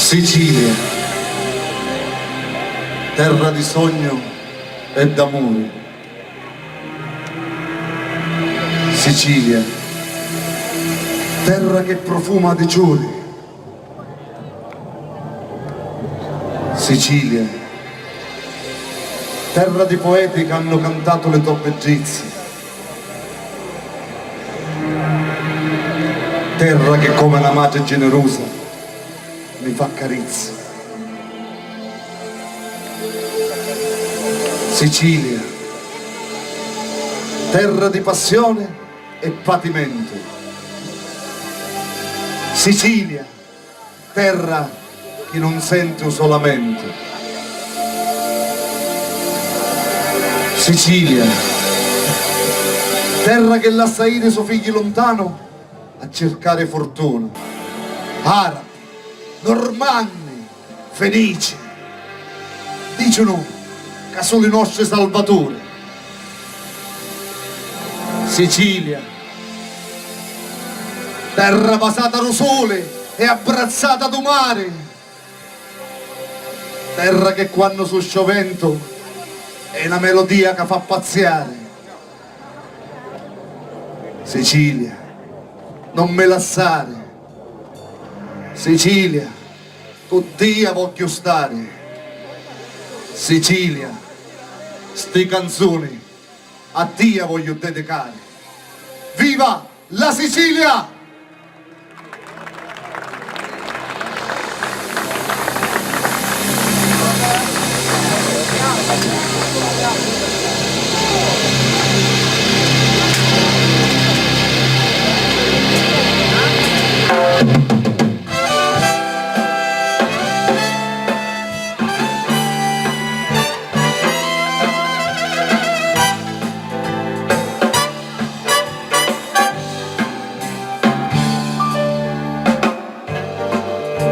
Sicilia, terra di sogno e d'amore. Sicilia, terra che profuma di giuri. Sicilia, terra di poeti che hanno cantato le tue bellezze. Terra che come una madre generosa mi fa carezze. Sicilia, terra di passione e patimento. Sicilia, terra che non sente un solamento. Sicilia, terra che lascia ire suoi figli lontano a cercare fortuna. Arabi, Normanni, Fenici, dicono che sono i nostri salvatori. Sicilia, terra basata allo sole e abbracciata dal mare, terra che quando sul sciovento è una melodia che fa pazziare. Sicilia, non me lasciare. Sicilia, con Dio voglio stare. Sicilia, sti canzoni a Dio voglio dedicare. Viva la Sicilia!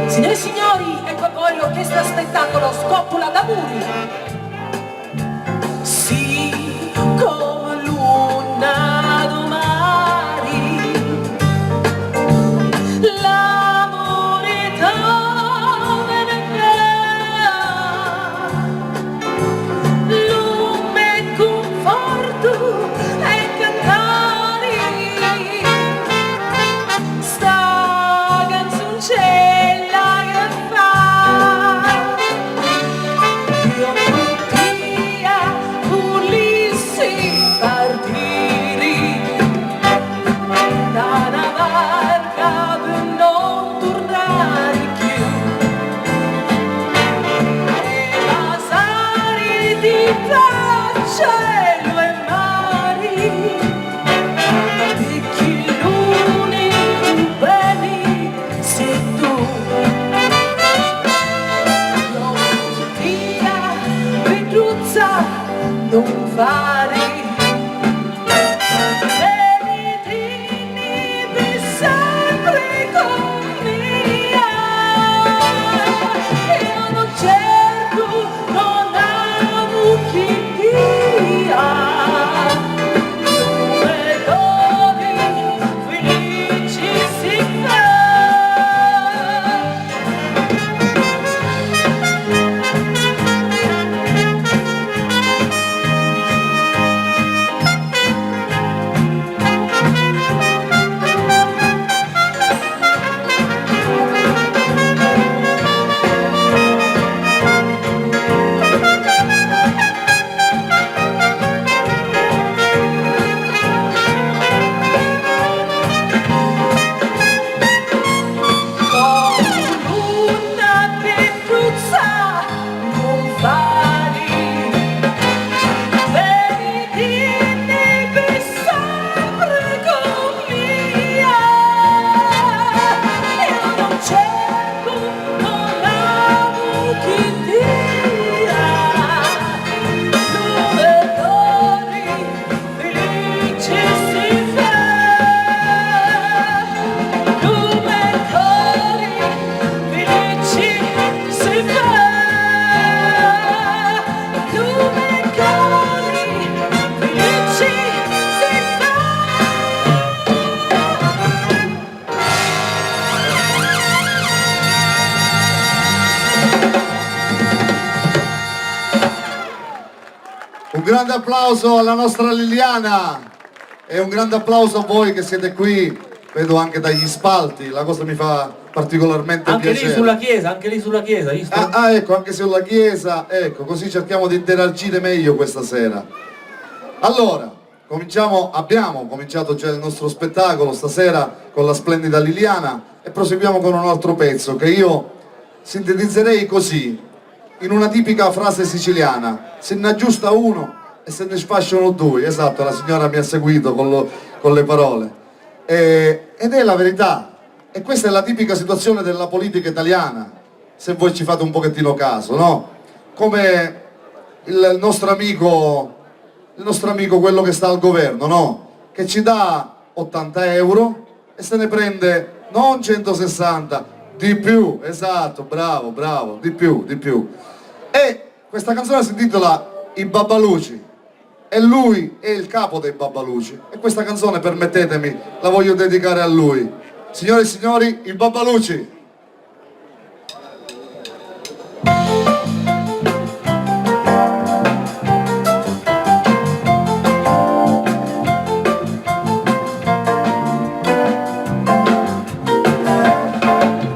Signore e signori, ecco poi l'orchestra spettacolo Scoppola d'Amuri. Sì, come luna domani, l'amore dove ne lume e conforto e cantare sta canzoncella che fa io potria volissi partire da una barca per non tornare più e passare di tra cielo e mari e chi l'unico bene sei tu. Non via Petruzza, non fare meditini per sempre con me. Io non cerco, non amo chi dia dove dove felici si fa. grande applauso alla nostra Liliana e un grande applauso a voi che siete qui, vedo anche dagli spalti, la cosa mi fa particolarmente anche piacere. Anche lì sulla chiesa, visto? Ecco, anche sulla chiesa, ecco, così cerchiamo di interagire meglio questa sera. Allora, abbiamo cominciato già il nostro spettacolo stasera con la splendida Liliana e proseguiamo con un altro pezzo che io sintetizzerei così, in una tipica frase siciliana: se ne aggiusta uno e se ne sfasciano due. Esatto, la signora mi ha seguito con le parole. Ed è la verità. E questa è la tipica situazione della politica italiana, se voi ci fate un pochettino caso, no? Come il nostro amico, quello che sta al governo, no? Che ci dà 80 euro e se ne prende non 160, di più, esatto, bravo, di più. E questa canzone si intitola I Babbaluci e lui è il capo dei Babbaluci e questa canzone, permettetemi, la voglio dedicare a lui. Signore e signori, i Babbaluci.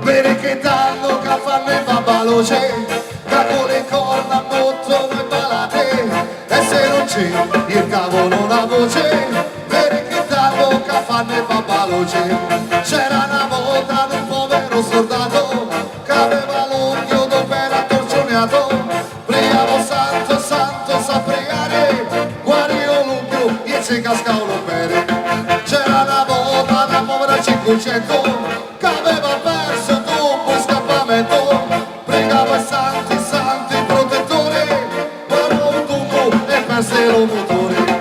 Vedi che danno che fanno i Babbaluci, che con le corna molto e balate, e se non c'è il cavolo una voce, vedi che danno che fanno i Babbaluci. C'era una volta un povero soldato che aveva l'occhio dopo era torcionato, pregavo santo, sa pregare, guarivo l'occhio e si cascava l'opere. C'era una volta una povera 500 che aveva perso dopo scappamento, pregava santi protettori, guarivo un tubo e perse lo motore.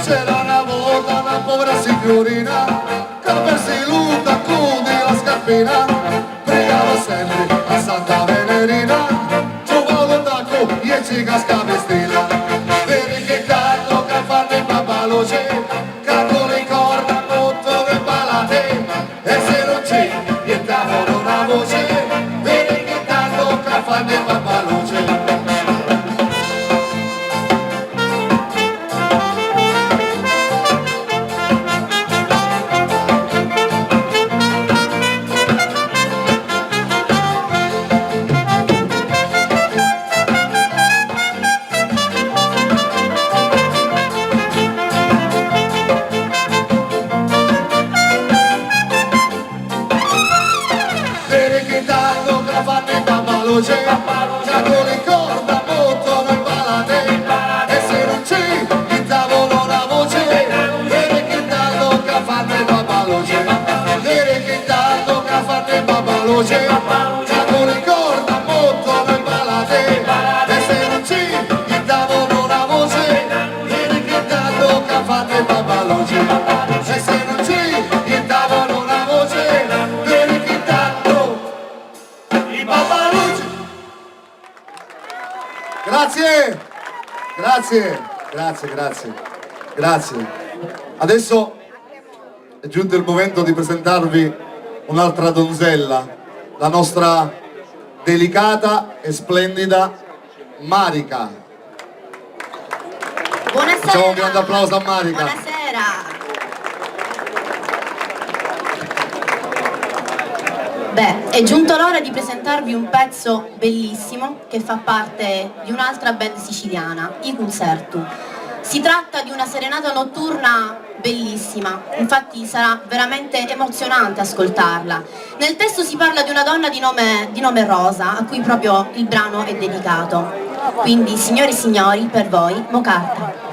C'era una volta una povera signorina che per si luta con la scarpina, pregava sempre a Santa Venerina, trovava un tacco e ci cascava stella. Vedi che tanto che fanno i Babbaluci, che con le corna molto e balate, e se non c'è il tavolo una voce, vedi che tanto che fanno i Babbaluci. Che con le corda molto non balate, e se non c'è il tavolo una voce, vedi che tanto che fanno i Babbaluci, vedi che tanto che fanno i Babbaluci, che con le corda molto non balate, e se non c'è il tavolo una voce, vedi che tanto che fanno i Babbaluci, e se non c'è il tavolo una voce, vedi che tanto i Babbaluci. Grazie. Adesso è giunto il momento di presentarvi un'altra donzella, la nostra delicata e splendida Marica. Buonasera. Facciamo un grande applauso a Marica. Buonasera. Beh, è giunto l'ora di presentarvi un pezzo bellissimo che fa parte di un'altra band siciliana, i Concertu. Si tratta di una serenata notturna bellissima, infatti sarà veramente emozionante ascoltarla. Nel testo si parla di una donna di nome Rosa, a cui proprio il brano è dedicato. Quindi, signore e signori, per voi, Mocarta.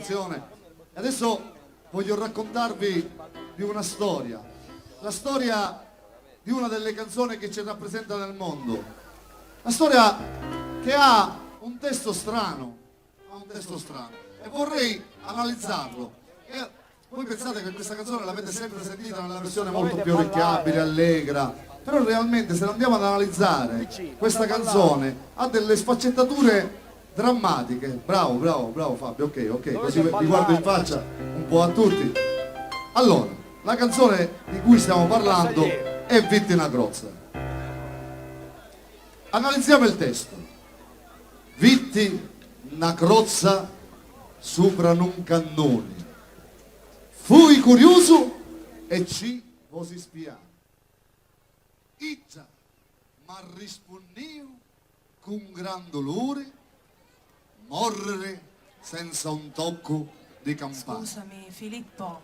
presentazione. E adesso voglio raccontarvi di una storia, la storia di una delle canzoni che ci rappresenta nel mondo, la storia che ha un testo strano, e vorrei analizzarlo. E voi pensate che questa canzone l'avete sempre sentita nella versione molto più orecchiabile, allegra, però realmente se andiamo ad analizzare questa canzone ha delle sfaccettature drammatiche. Bravo Fabio, ok, così vi guardo in faccia un po' a tutti. Allora, la canzone di cui stiamo parlando è Vitti na crozza. Analizziamo il testo. Vitti na crozza sopra un cannone. Fui curioso e ci vosi spiare. Ita ma rispondeo con gran dolore, morrere senza un tocco di campana. Scusami Filippo,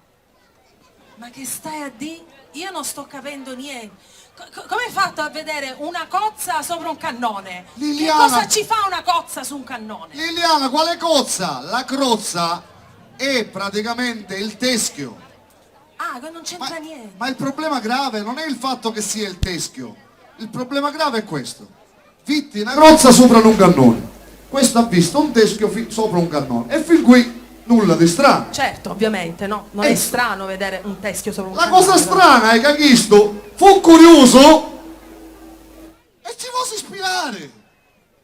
ma che stai a dire? Io non sto capendo niente. Come hai fatto a vedere una cozza sopra un cannone? Liliana, che cosa ci fa una cozza su un cannone? Liliana, quale cozza? La crozza è praticamente il teschio. Ah, non c'entra niente. Ma il problema grave non è il fatto che sia il teschio. Il problema grave è questo. Vitti una crozza sopra un cannone. Questo ha visto un teschio sopra un cannone. E fin qui nulla di strano. Certo, ovviamente, no? Non è strano vedere un teschio sopra un La cannone. cosa strana è che ha visto, fu curioso e ci vuole spiare.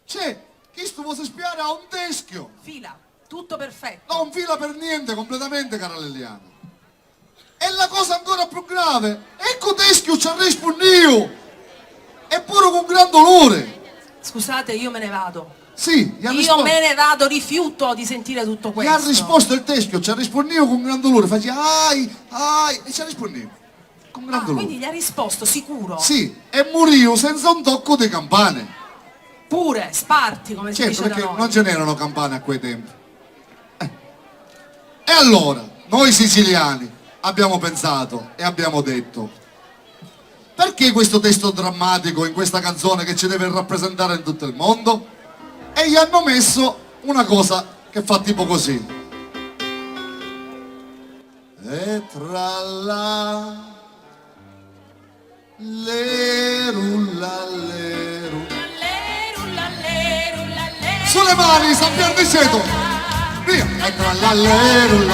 Cioè, chi sto vuole spiare a un teschio. Fila, tutto perfetto. Non fila per niente, completamente, cara Liliana. E la cosa ancora più grave, ecco teschio ci ha risposto, eppure con gran dolore. Scusate, io me ne vado. Sì, gli ha Io risposto, me ne vado, rifiuto di sentire tutto gli questo. ha risposto il teschio, ci ha risposto con gran dolore, faceva ai, e ci ha risposto con gran dolore. Quindi gli ha risposto, sicuro? Sì, e morì senza un tocco di campane. Pure, sparti, come si Certo, dice da perché noi. non ce n'erano campane a quei tempi. E allora, noi siciliani abbiamo pensato e abbiamo detto: perché questo testo drammatico in questa canzone che ci deve rappresentare in tutto il mondo? E gli hanno messo una cosa che fa tipo così. E tra la leru. Sulle mani, San Pierdiceto! Via! E tra la leru.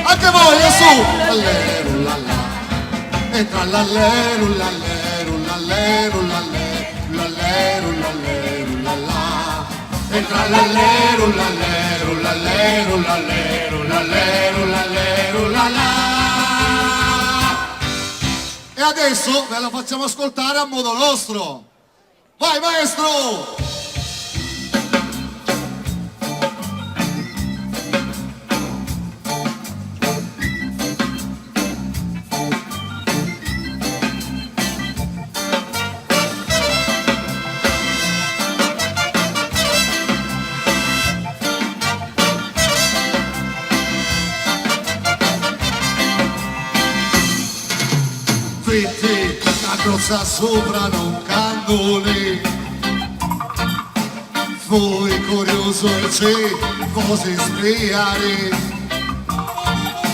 Anche voi, e su! E tra la leru. E tra la leru. E adesso ve la facciamo ascoltare a modo nostro. Vai maestro! Vitti una crozza sopra un cannone, fui curioso e ci vosi spiare,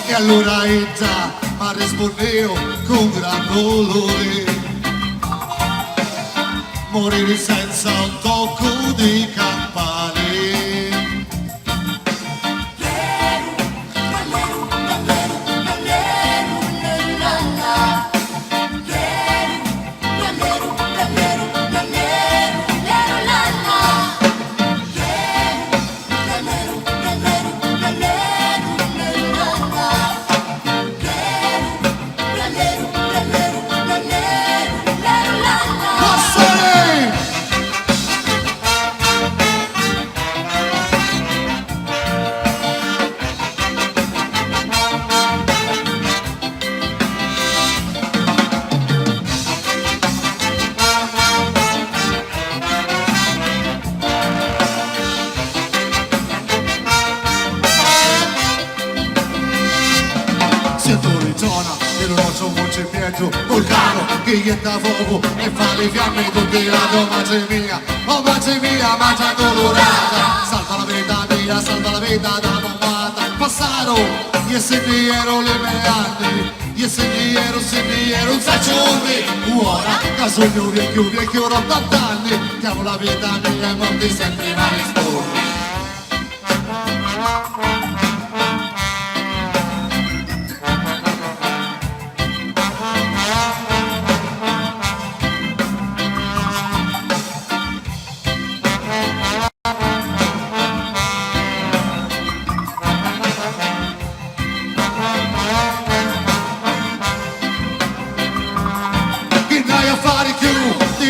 e allora etta mi rispondeo con gran dolore, morire senza un tocco di campane. Vulcano che getta fuoco e fa le fiamme tutti la tua madre mia, oh madre mia, mangia colorata, salta la verità mia. la salva la vita da mamata. Passaron y sentieron le meandri, y sentieron stagioni. Ora che sono vecchio 80 anni, diamo la vita mia e morti sempre mai rispondi.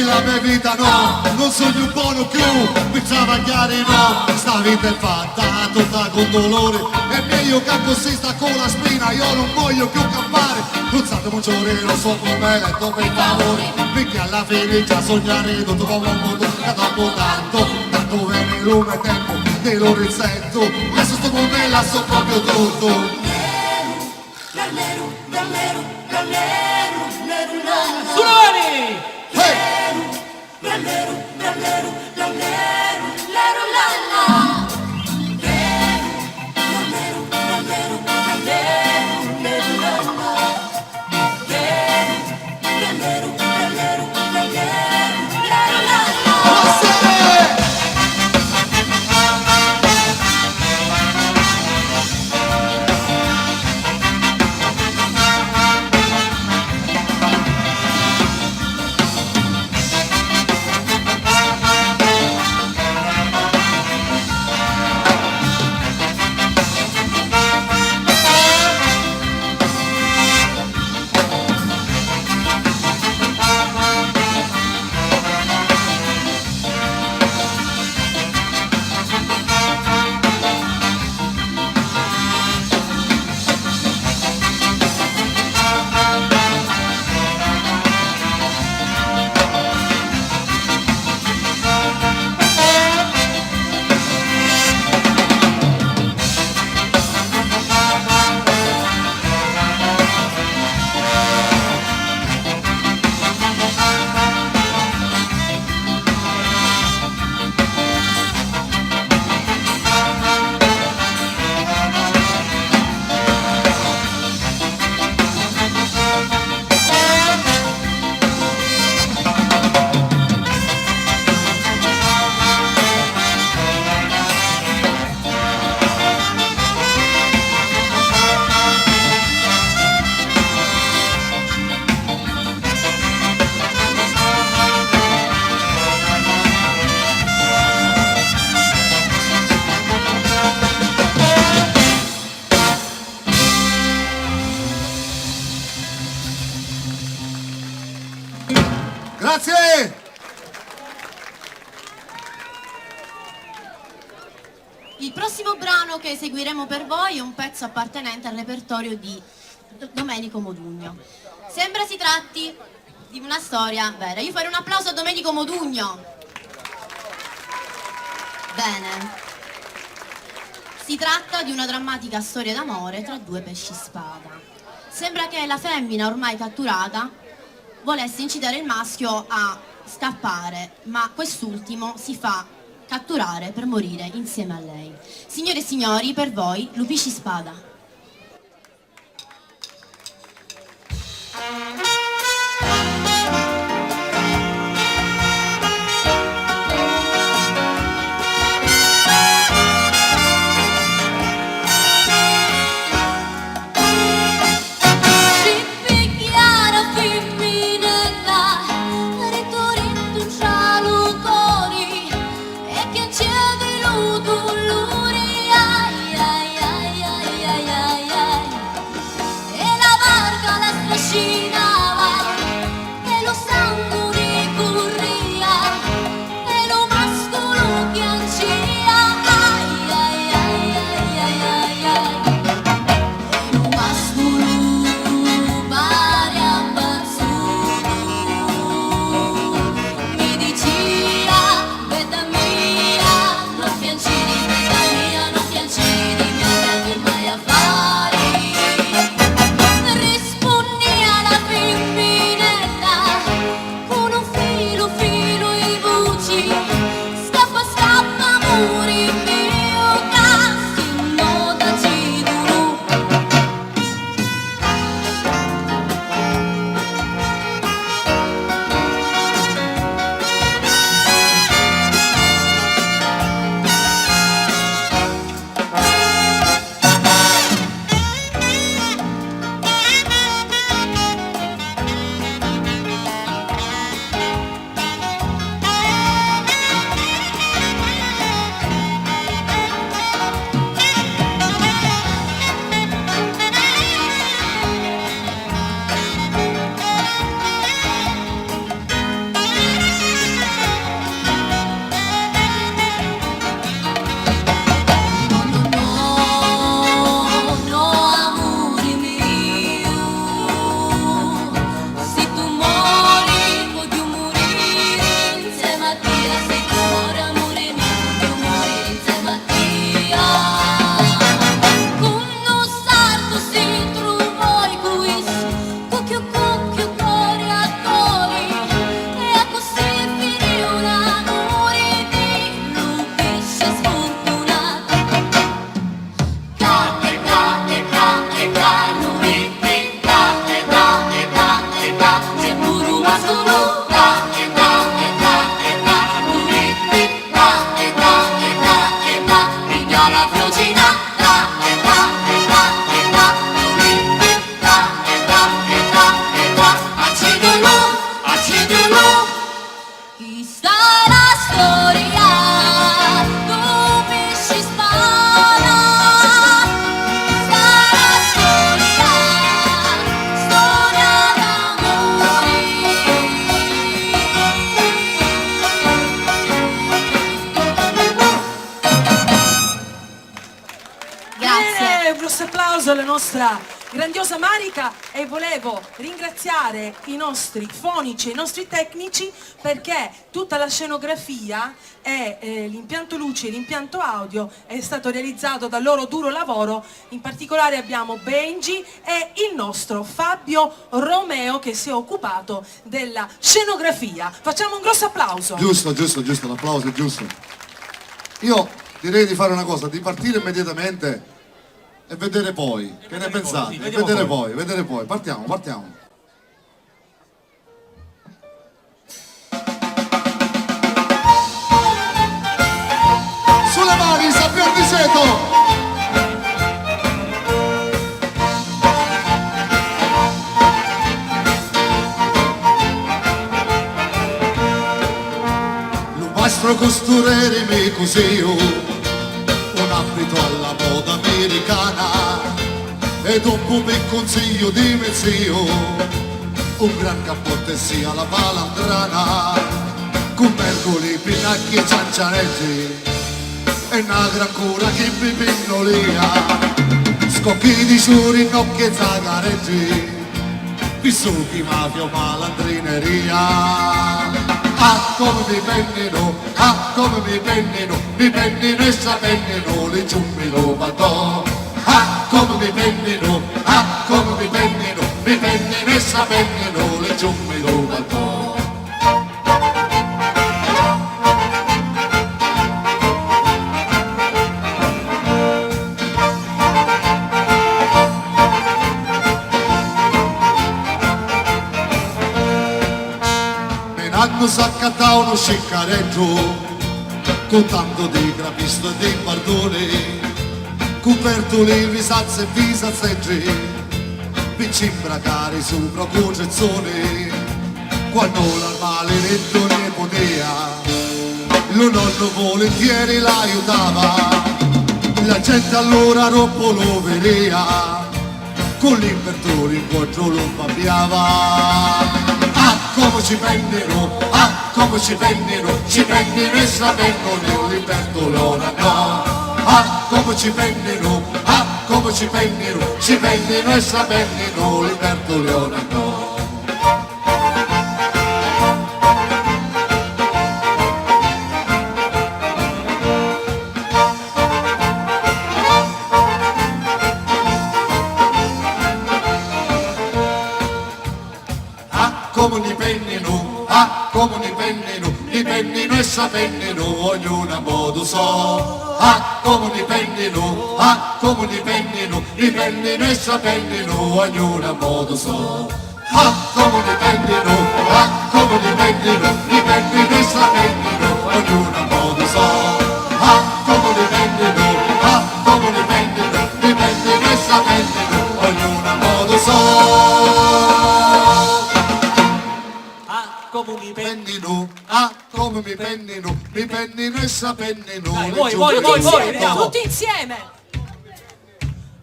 La mia vita no, non sogno buono più, per travagliare no, sta vita è fatta tutta con dolore, è meglio che così sta con la spina, io non voglio più campare, cruzate un giorno so come letto per i favori, perché alla fine già sognare tutto come un mondo, che dopo tanto bene il lume tempo, te lo risetto, adesso sto con me la so proprio tutto. Sulani! Grazie! Il prossimo brano che eseguiremo per voi è un pezzo appartenente al repertorio di Domenico Modugno. Sembra si tratti di una storia vera. Io farei un applauso a Domenico Modugno. Bene. Si tratta di una drammatica storia d'amore tra due pesci spada. Sembra che la femmina ormai catturata volesse incitare il maschio a scappare, ma quest'ultimo si fa catturare per morire insieme a lei. Signore e signori, per voi, Lupisci Spada. Cucina Bene, un grosso applauso alla nostra grandiosa Marica, e volevo ringraziare i nostri fonici e i nostri tecnici, perché tutta la scenografia e l'impianto luce e l'impianto audio è stato realizzato dal loro duro lavoro. In particolare abbiamo Benji e il nostro Fabio Romeo che si è occupato della scenografia. Facciamo un grosso applauso. Giusto, l'applauso è giusto. Io direi di fare una cosa, di partire immediatamente e vedere poi. Che ne pensate? Sì, vedere poi. Partiamo. Sulle mani, Sappion di Seto! Mastro costuriere mi così un abito alla moda americana ed un pubbliconsiglio di mio zio, un gran cappotto e sia la palandrana con mergoli, pinacchi e cianciaretti e una gran cura che pipinnolia, scocchi di suri, nocchi e zagaretti, vissuti mafia o malandrineria. Ah come mi pennino e sapennino le ciummino vadò. Ah come mi pennino e sapennino le ciummino vadò. Hanno saccattato uno sciccaretto con tanto di grapisto e di bardone, coperto le visazze e visazzetti, piccin bracari sopra concezione, quando l'armale detto ne poteva, lo nonno volentieri l'aiutava, la gente allora troppo lo vedeva, con l'impertore in quattro lo babbiava. Come ci prendono e sapendo l'imperto loro no. Ah come ci prendono e sapendo l'imperto loro no. Come ni pennino e sapennino ognuno a modo so. Ah come ni pennino e sapennino ognuno a modo so. Ah come ni pennino e sapennino ognuno a modo so. Ah come ni pennino e sapennino ognuno a modo so. Come mi pennino e sapennino. Dai, voi, vediamo. Tutti insieme.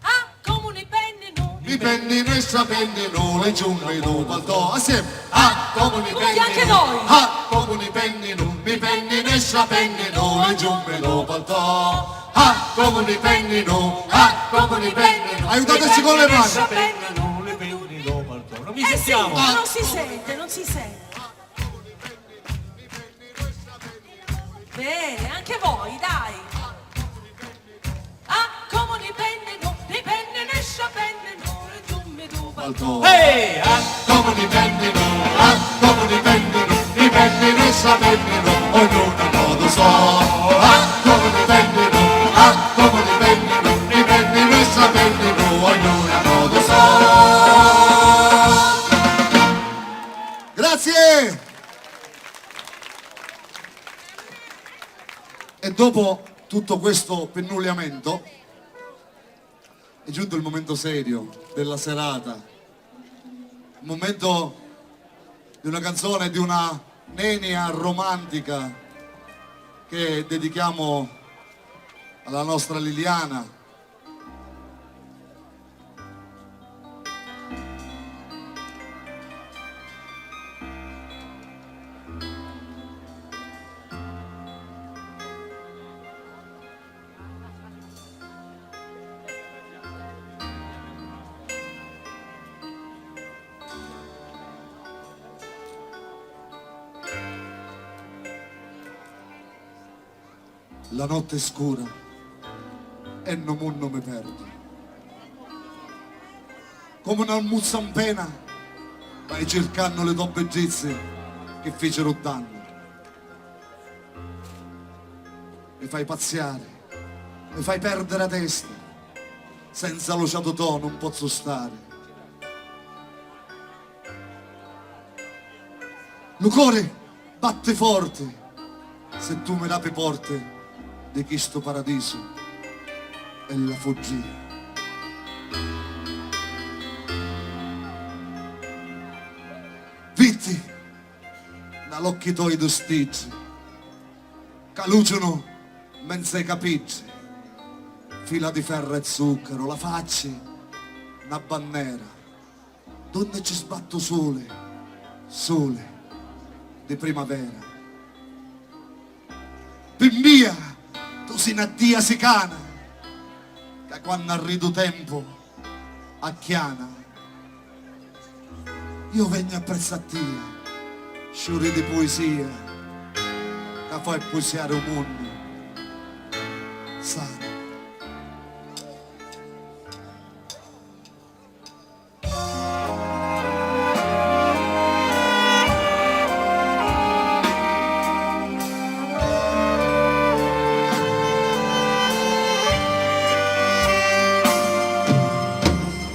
Ah, come mi pennino. Mi pennino e sapennino, le giungle do paltò. Assieme. Ah, come mi Tutti pennino. anche noi. Ah, come mi pennino e sapennino, le giungle do paltò. Ah, come mi pennino. Aiutateci con le mani. Non mi sentiamo. Sì, non si sente. Bene, anche voi, dai. Ah, come ni pennino e sapennino, le giumme du balcone. Ehi, Come ni pennino e sapennino, ognuno a modo so. Ah, come ni pennino e sapennino, ognuno a modo so. Grazie! E dopo tutto questo pennugliamento è giunto il momento serio della serata, il momento di una canzone, di una nenia romantica che dedichiamo alla nostra Liliana. La notte è scura e non mi perdo. Come una muzzambena vai cercando le tue bellezze che fecero danno. Mi fai pazziare, mi fai perdere la testa, senza lo ciatotò non posso stare. Lo cuore batte forte se tu mi rapi porte di questo paradiso e la foggia. Vitti dall'occhi tuoi dostiggi, caluciono mentre capisci, fila di ferro e zucchero, la faccia una bandiera, donde ci sbatto sole, sole di primavera. Pimbia, tu sei una dia sicana, che quando arriva tempo acchiana. Io vengo a prezzarti, sciuri di poesia, che fai poesiare un mondo sano.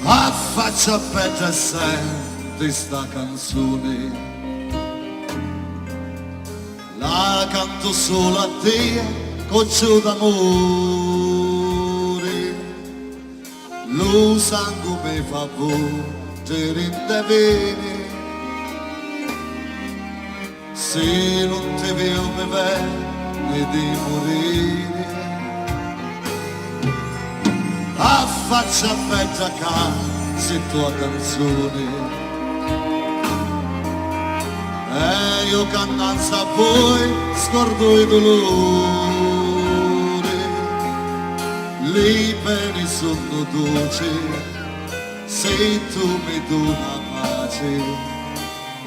Affaccia bella senti sta canzone, la canto solo a te, coccio d'amore. Lo sangue mi fa volgere in te vene, se non te vedo mi viene di morire. Affaccia bella se tua canzone e io cannanza poi scordo i dolori, le pene sono dolci se tu mi dona pace,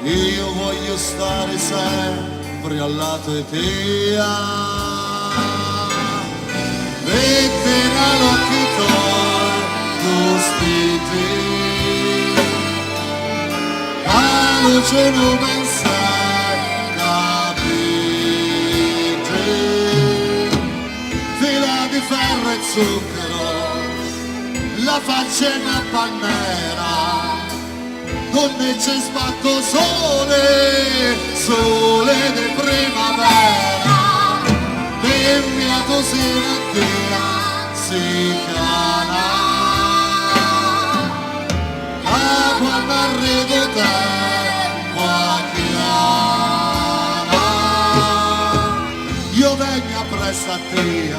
io voglio stare sempre al lato di te. Vedi nell'occhi tuoi spiti, la luce non pensai capite, fila di ferro e zucchero, la faccia è una bandiera, donde c'è sbatto sole, sole di primavera, mia cosina tia si cana. Quando arrivo tempo a chiara, io vengo appresso a te,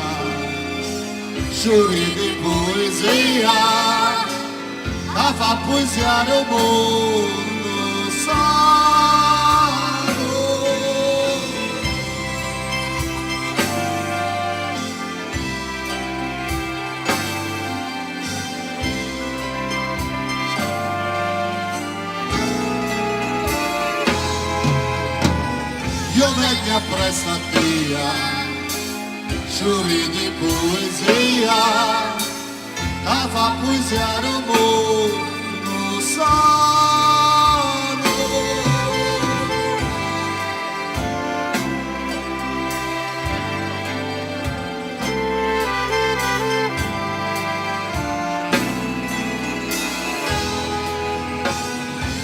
giuri di poesia, a fa poesiare un mondo sano. Io vengo appresso a te, giuri di poesia, a fa poesiare un mondo sano.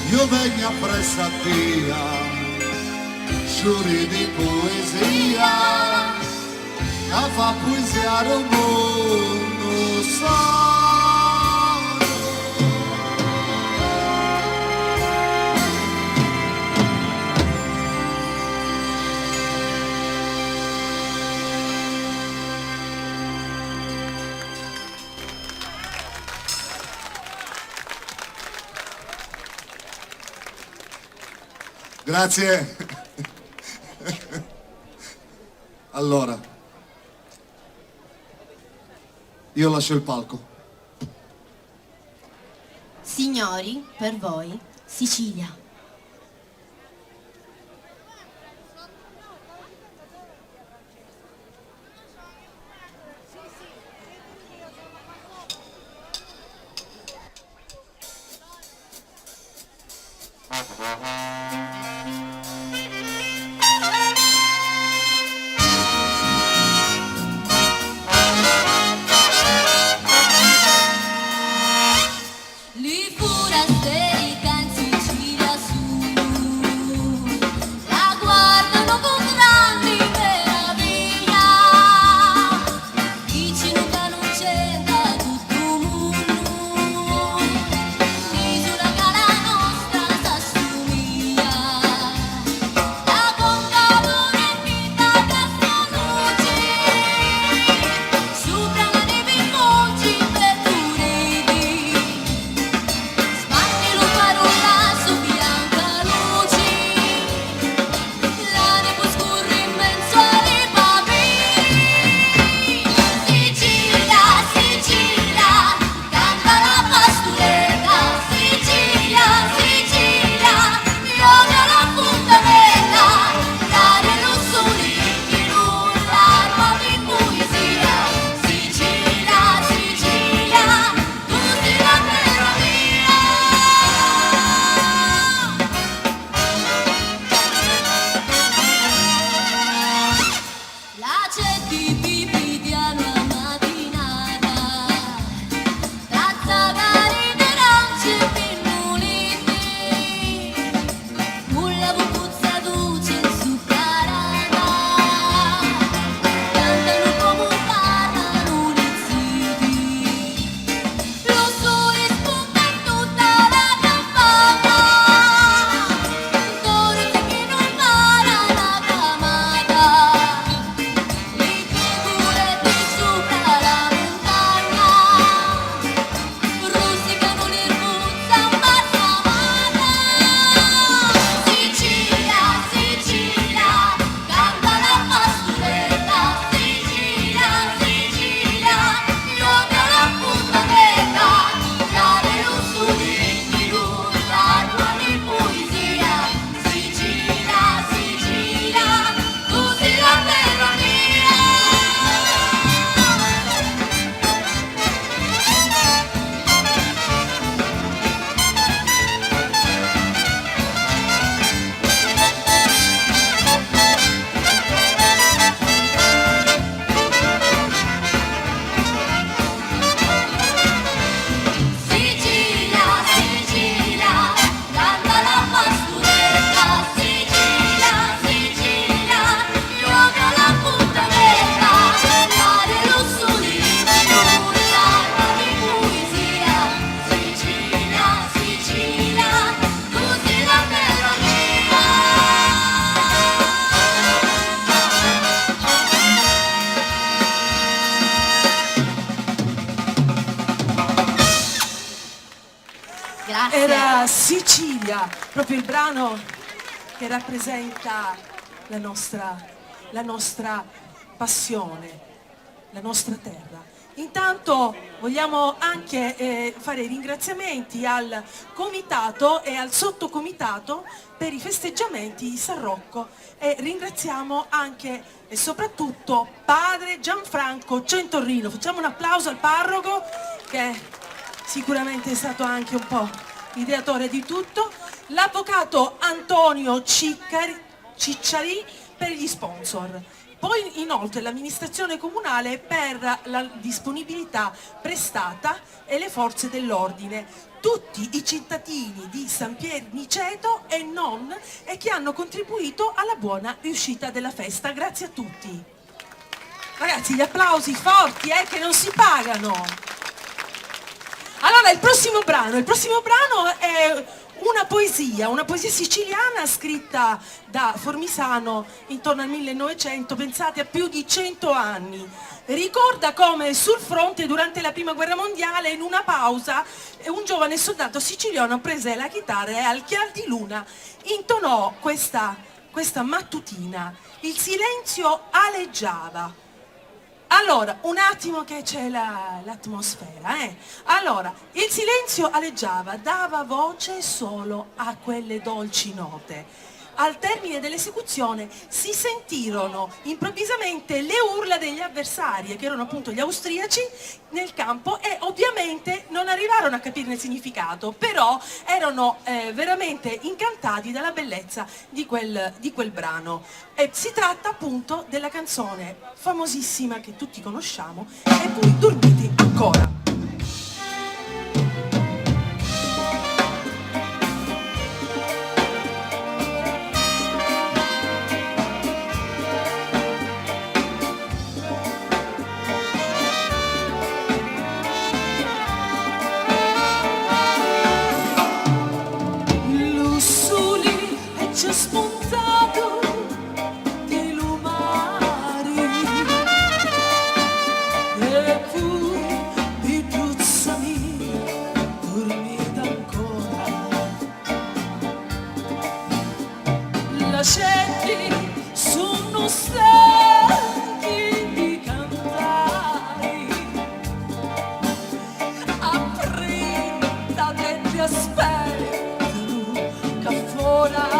Io vengo appresso a te, giuri di poesia, a fa poesiare un mondo sano. Grazie. Allora, io lascio il palco. Signori, per voi, Sicilia. Grazie. Era Sicilia, proprio il brano che rappresenta la nostra passione, la nostra terra. Intanto vogliamo anche fare i ringraziamenti al comitato e al sottocomitato per i festeggiamenti di San Rocco e ringraziamo anche e soprattutto padre Gianfranco Centorrino. Facciamo un applauso al parroco che sicuramente è stato anche un po' ideatore di tutto, l'avvocato Antonio Cicciari per gli sponsor. Poi inoltre l'amministrazione comunale per la disponibilità prestata e le forze dell'ordine, tutti i cittadini di San Pier Niceto e non e che hanno contribuito alla buona riuscita della festa. Grazie a tutti. Ragazzi, gli applausi forti che non si pagano. Allora il prossimo brano è una poesia siciliana scritta da Formisano intorno al 1900, pensate a più di 100 anni. Ricorda come sul fronte durante la prima guerra mondiale in una pausa un giovane soldato siciliano prese la chitarra e al chiar di luna intonò questa mattutina. Il silenzio aleggiava. Allora, un attimo che c'è l'atmosfera, Allora, il silenzio aleggiava, dava voce solo a quelle dolci note. al termine dell'esecuzione si sentirono improvvisamente le urla degli avversari, che erano appunto gli austriaci, nel campo, e ovviamente non arrivarono a capirne il significato, però erano veramente incantati dalla bellezza di quel brano. Si tratta appunto della canzone famosissima che tutti conosciamo, E voi dormite ancora. C'è spuntato di lumari e pure di puzzami dormite ancora. Lasciati sono stanchi di cantare, aprite ti aspettano che fuori.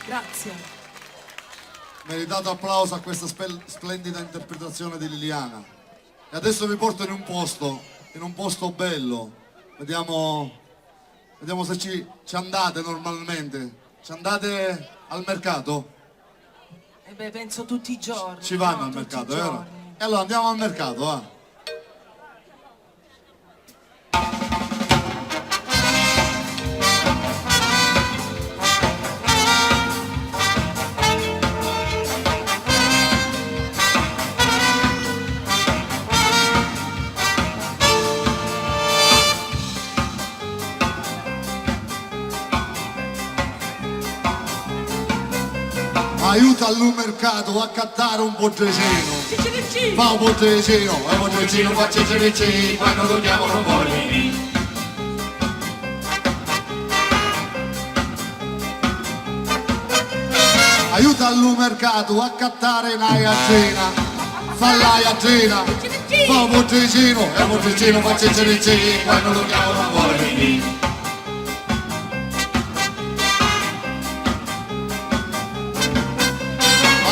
Grazie. Meritato applauso a questa splendida interpretazione di Liliana. E adesso vi porto in un posto bello. Vediamo Vediamo se ci andate normalmente. Ci andate al mercato? E beh, penso tutti i giorni. Ci vanno no? al Tutti i mercato, vero? giorni. E allora andiamo al mercato, va. Aiuta al mercato a cattare un bottegino. Fa un bottegino, e un bottegino fa ciccirecci, quando lo chiamano poi. Aiuta al mercato a cattare un'aiatina. Fa l'aiatina, fa un bottegino, e un bottegino fa ciccirecci, quando lo chiamano poi.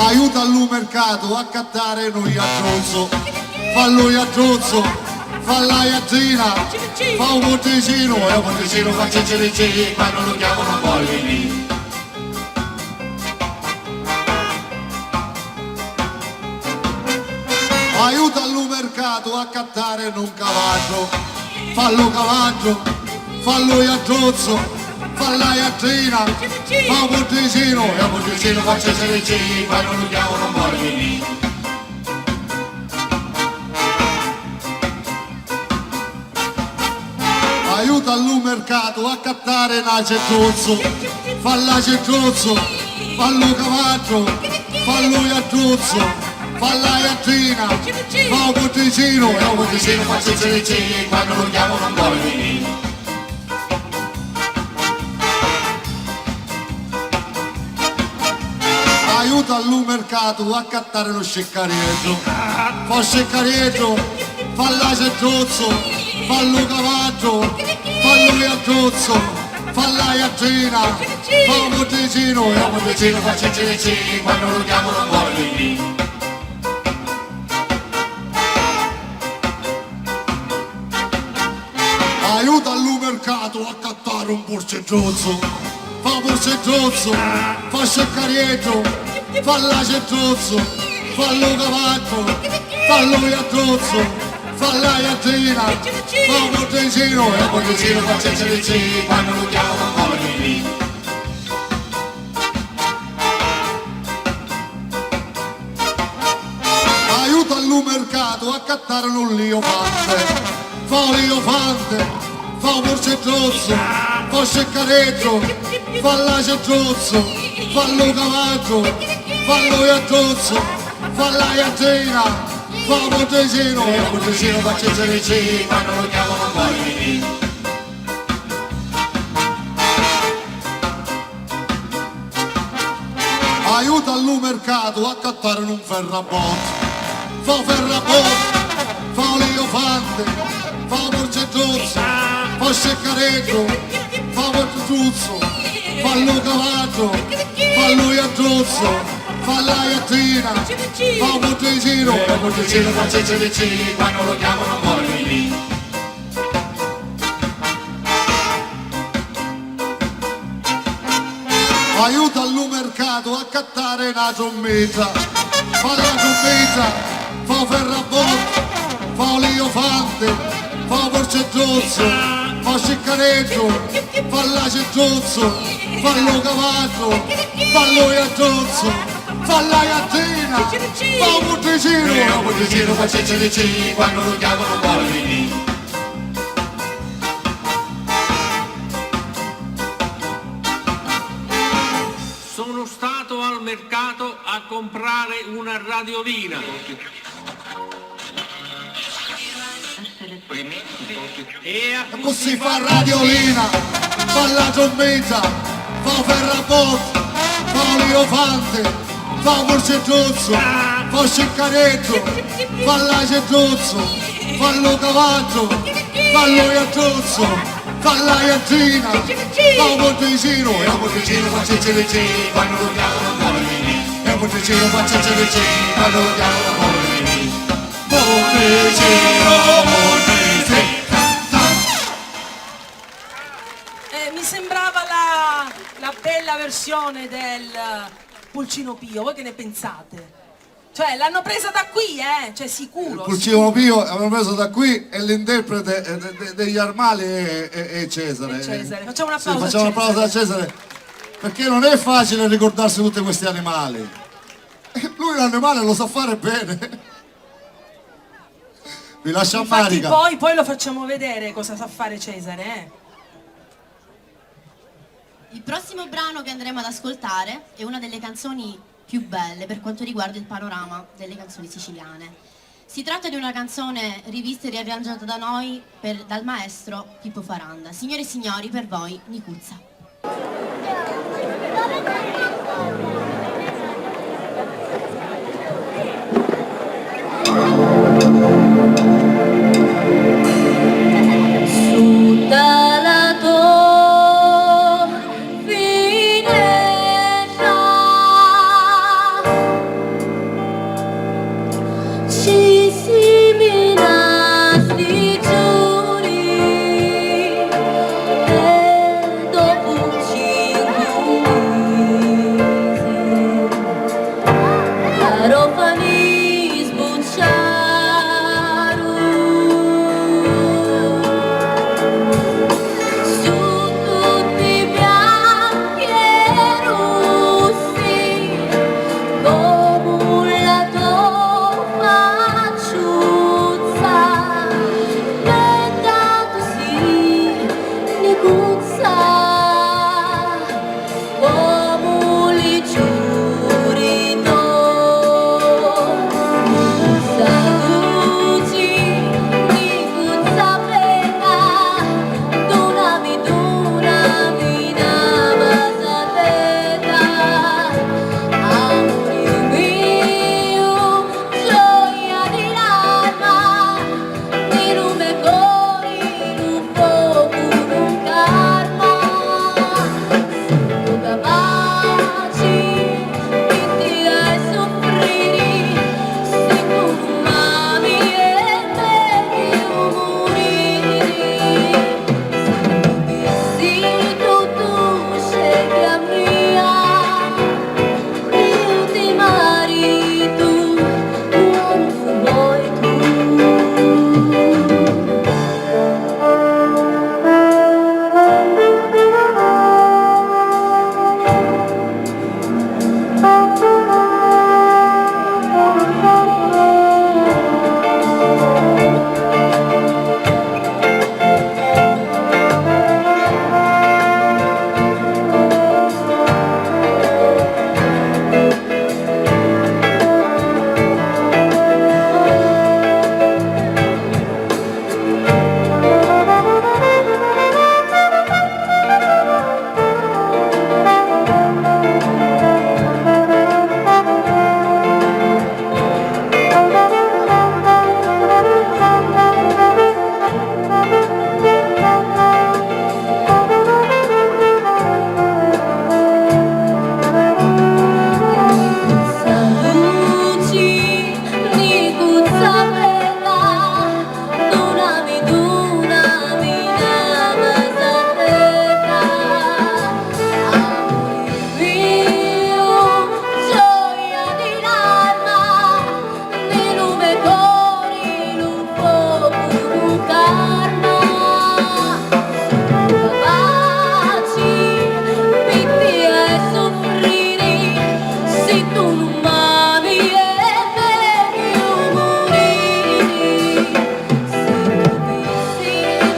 Aiuta al mercato a cattare noi a trozzo, fa lui a trozzo, fa l'aiatina, fa un bottegino e un bottegino fa ciccirecci, quando lo chiamano poi. Aiuta al mercato a cattare un cavallo, fallo cavallo, fa lui a trozzo, fa l'aiatina, fa un bottegino e un bottegino fa ciccirecci, quando lo chiamano poi. Aiuta al mercato a cattare una cetruzzo, fa la cetruzzo, fallo cavallo, fallo iatruzzo, fa l'aiatina, fa un bottegino e un bottegino fa ciccirecci, quando lo chiamano poi. Aiuta al mercato a cattare lo sceccarietto, fa sceccarietto, fa la cetruzzo, fallo cavallo, fallo iatruzzo, fa l'aiatina, fa un bottegino e un bottegino fa ciccirecci, quando lo chiamano poi. Aiuta al mercato a cattare un borseggioso, fa un borseggioso, fa sceccarietto, fa la cetruzzo, fallo cavallo, fallo iatruzzo, fa l'aiatina, fa un bottegino e un bottegino fa ciccirecci, quando lo chiamano poi. Aiuta al mercato a cattare un liofante, fa un liofante, fa un borseggioso, fa sceccarietto, fa la cetruzzo, fallo cavallo, fallo iatruzzo, fa l'aiatina, fa un bottegino e un bottegino fa ciccirecci, quando lo chiamano poi. Aiuta al mercato a cattare un ferrabotte, fa un ferrabotte, fa un liofante, fa un borseggioso, fa sceccarietto, fa un borseggioso, fallo cavallo, fallo iatruzzo, fa l'aiatina, fa un bottegino e un bottegino fa ciccirecci, quando lo chiamano poi. Aiuta al mercato a cattare una trombetta, fa la trombetta, fa un ferrabotte, fa un liofante, fa un borseggioso, fa sceccarietto, fa la cetruzzo, fallo cavallo, fallo iatruzzo, fa l'aiatina, fa un bottegino e un bottegino fa ciccirecci, quando lo chiamano poi. Sono stato al mercato a comprare una radiolina. E Così fa radiolina, fa la trombetta, fa un ferrabotte, fa un liofante, fa un borseggioso, fa un sceccarietto, fa la cetruzzo, fallo cavallo, fallo iatruzzo, fa l'aiatina, fa un bottegino e un bottegino fa ciccirecci, quando lo chiamano poi. E un bottegino fa ciccirecci, quando lo chiamano poi. Bottegino, bottegino. versione del Pulcino Pio, voi che ne pensate? Cioè l'hanno presa da qui, cioè sicuro. Pulcino Pio l'hanno preso da qui e l'interprete degli Armali è Cesare. Cesare. Facciamo un Sì, applauso, facciamo un applauso a Cesare, perché non è facile ricordarsi tutti questi animali. Lui l'animale lo sa fare bene. Vi lascio a Infatti Marica. poi lo facciamo vedere cosa sa fare Cesare. Il prossimo brano che andremo ad ascoltare è una delle canzoni più belle per quanto riguarda il panorama delle canzoni siciliane. Si tratta di una canzone rivista e riarrangiata da noi dal maestro Pippo Faranda. Signore e signori, per voi Nicuzza. Su dalla tua finestra ci si minasti giuri e dopo 5 mesi caro fani sbucciaru su tutti bianchi e rossi come la tua facciuzza diventato sì Nicuzza come li giurito saluti Nicuzza pena donami nama saleta amore mio gioia di l'alma di lume cori un fuoco un karma tu capaci di ti hai soffrire se tu mami e meglio morire sì, tu scegli a mia, io ti marito quando vuoi tu. Saluti Nicuzza bella donami nama saleta amore mio gioia di l'alma di lume cori un fuoco un karma capaci pitti e soffrire se tu non mami e meglio morire se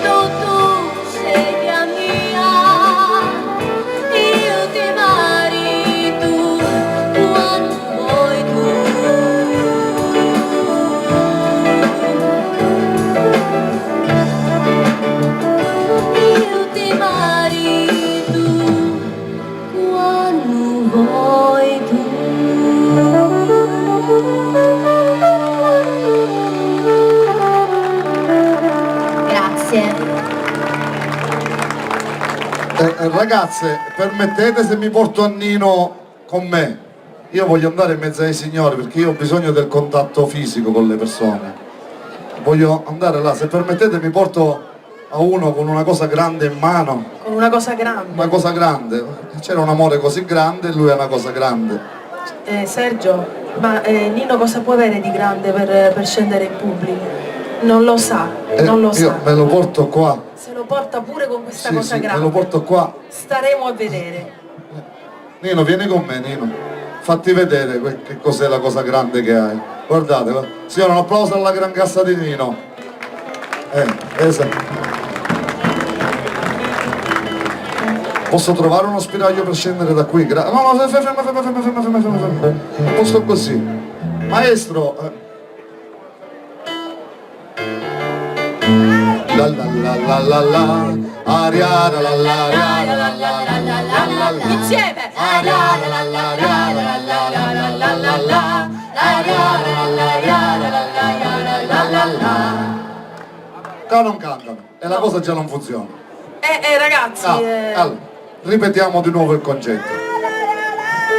tu scegli a mia io ti marito quando vuoi tu io ti marito quando vuoi tu. Grazie. Ragazze, permettete se mi porto Annino con me? Io voglio andare in mezzo ai signori perché io ho bisogno del contatto fisico con le persone. Voglio andare là, se permettete mi porto a uno con una cosa grande in mano. Con una cosa grande. Una cosa grande, c'era un amore così grande e lui è una cosa grande. Sergio, ma Nino cosa può avere di grande per scendere in pubblico? Non lo sa, non lo Io sa. me lo porto qua. Se lo porta pure con questa Sì, cosa sì, grande. me lo porto qua. Staremo a vedere. Nino, vieni con me, Nino. Fatti vedere che cos'è la cosa grande che hai. Guardate, signora, un applauso alla gran cassa di Nino. Esatto. Posso trovare uno spiraglio per scendere da qui? No, ferma. Non posso così. Maestro. La la la la la la, aria la la la la la la. Insieme! Qua non cantano e la cosa già non funziona. Ragazzi, Allora, ripetiamo di nuovo il concetto.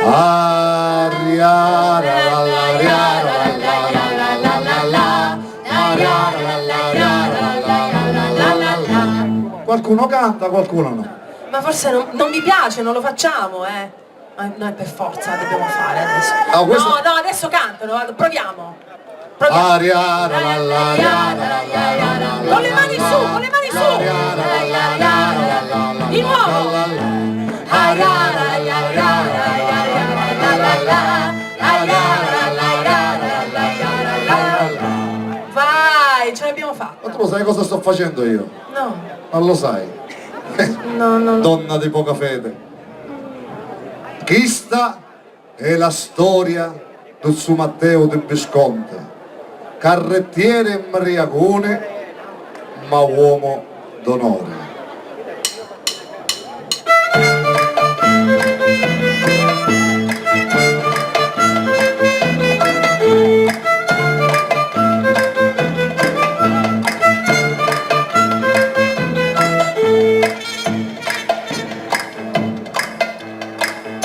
Aria la la la la la la la. Qualcuno canta, qualcuno no. ma forse non mi piace, non lo facciamo, Ma noi per forza dobbiamo fare adesso. Ah, questo- No, adesso cantano, proviamo. Aria la la la la. Con le mani su, con le mani su. Di nuovo. Vai, ce l'abbiamo fatta. Ma tu lo sai cosa sto facendo io? No, Non lo sai? no. Donna di poca fede. Questa è la storia del su Matteo di Visconti, carrettiere e mriagone, ma uomo d'onore.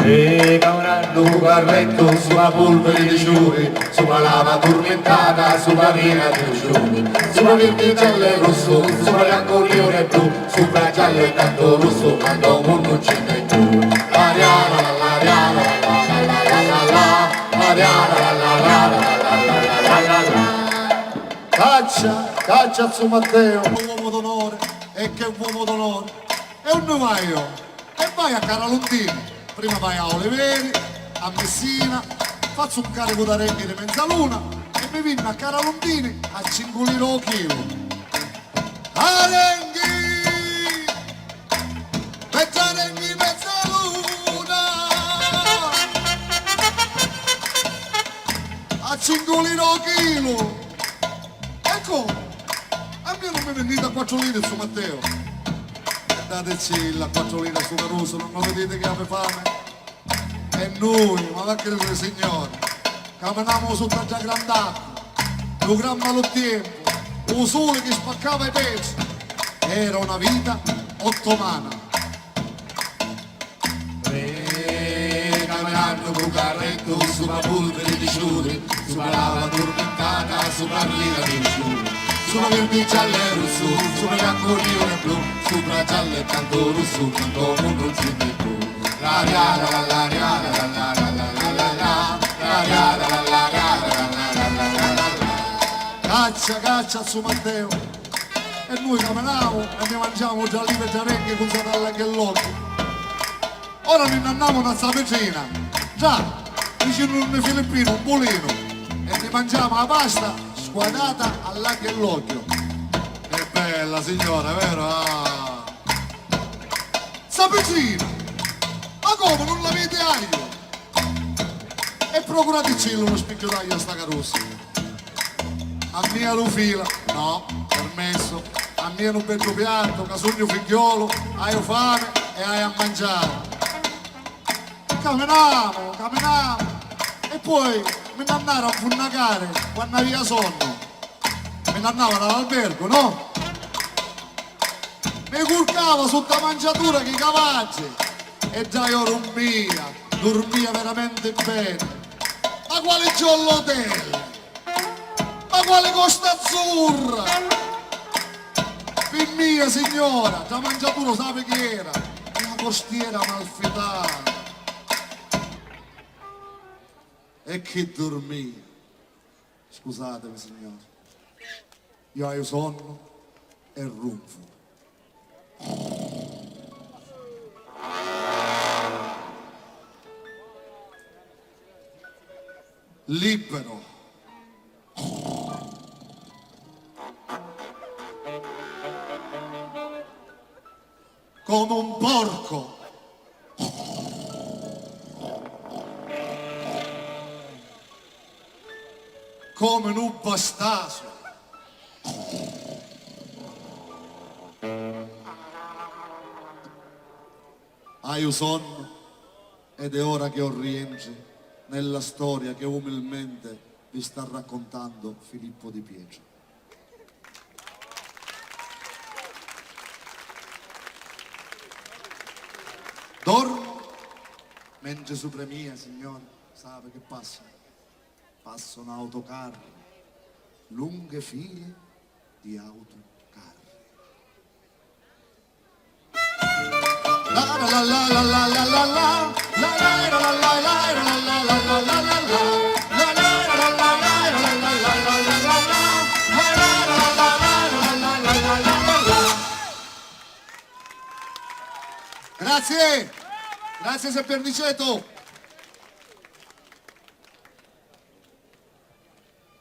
E caminando un carretto sulla polvere di ciuri, sulla lava tormentata, sulla piena di ciuri, sulla verde giallo e rosso, sulla bianco rione blu, sopra giallo e tanto rosso, quando un mondo ci n'è più. Ariana la la ariana la la la la la la, ariana la la la la la la la. Caccia su Matteo, un uomo d'onore, e che uomo d'onore, e un novaio, e vai a Caralontini. Prima vai a Oliveri, a Messina, faccio un carico da renghi di mezzaluna e mi viene a Caralontini a 5 lire al chilo. A renghi! Mezza renghi, mezzaluna! A 5 lire al chilo! Ecco! A me non mi vendete a 4 lire su Matteo! Dateci la 4 lire su Caruso, non lo vedete che avete fame? E noi, ma va che le signore, camminavamo sotto già grand'acqua, lo gran malottiempo, un sole che spaccava i pezzi, era una vita ottomana. Camminando con carretto, sulla polvere di ciuri, sulla lava tormentata, sulla riva di ciuri. Sulla verde giallo e rosso, sulla bianco rione blu, sopra giallo e tanto rosso, tanto mondo ci n'è più. La la la la la la la la la la la la la la la la la. Caccia su Matteo, e noi camminavamo e ne mangiavamo già lì per giarenghe con satella che l'occhio. Ora ne andiamo una sapetrina, già, vicino a un filippino, un bolino, e ne mangiamo la pasta squadrata all'anche l'occhio. È bella signora, vero? Ah. Sapetrina! Ma come non l'avete aglio? E procurateci uno spicchio d'aglio a sta carrozza. A mia lo fila, no, permesso. A mia non becco piatto, casugno figliolo, hai fame e hai a mangiare. Camminavo. E poi mi andavo a funnacare quando aveva sonno. Me ne andava dall'albergo, no? Mi curcava sotto la mangiatura che i cavalli. E già io dormia veramente bene. Ma quale giollo hotel? Ma quale Costa Azzurra? Fin mia Grazie signora, già mangiato lo sape che era, una costiera malfitata. E che dormì. Scusatemi signore, io ho sonno e ronfo. Libero. Come un porco. Come un bastardo. Hai sonno ed è ora che io rientri nella storia che umilmente vi sta raccontando Filippo Di Pietro. Dormo mentre sopra mia, signore, sapete che passa? Passano autocarri, lunghe file di autocarri. La la la la la la la la Grazie, grazie Semperniceto.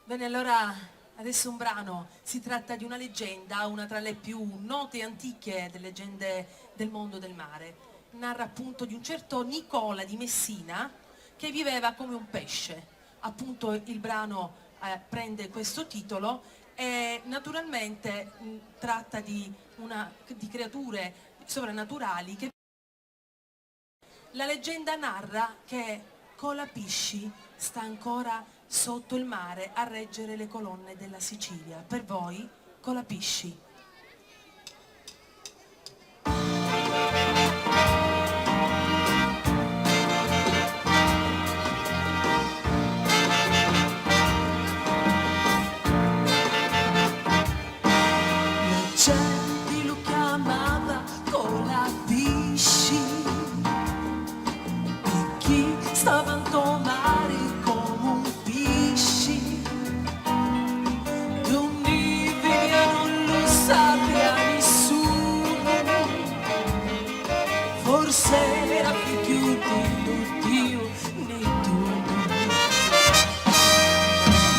Bene, allora adesso un brano, si tratta di una leggenda, una tra le più note e antiche delle leggende del mondo del mare. Narra appunto di un certo Nicola di Messina che viveva come un pesce. Appunto il brano prende questo titolo e naturalmente tratta di creature sovrannaturali che la leggenda narra che Colapesci sta ancora sotto il mare a reggere le colonne della Sicilia. Per voi, Colapesci. La gente lo chiamava Colapesci, e chi stava in mare come un pesci, d'ogni via non lo sapeva nessuno, forse era figlio di Dio Nettuno.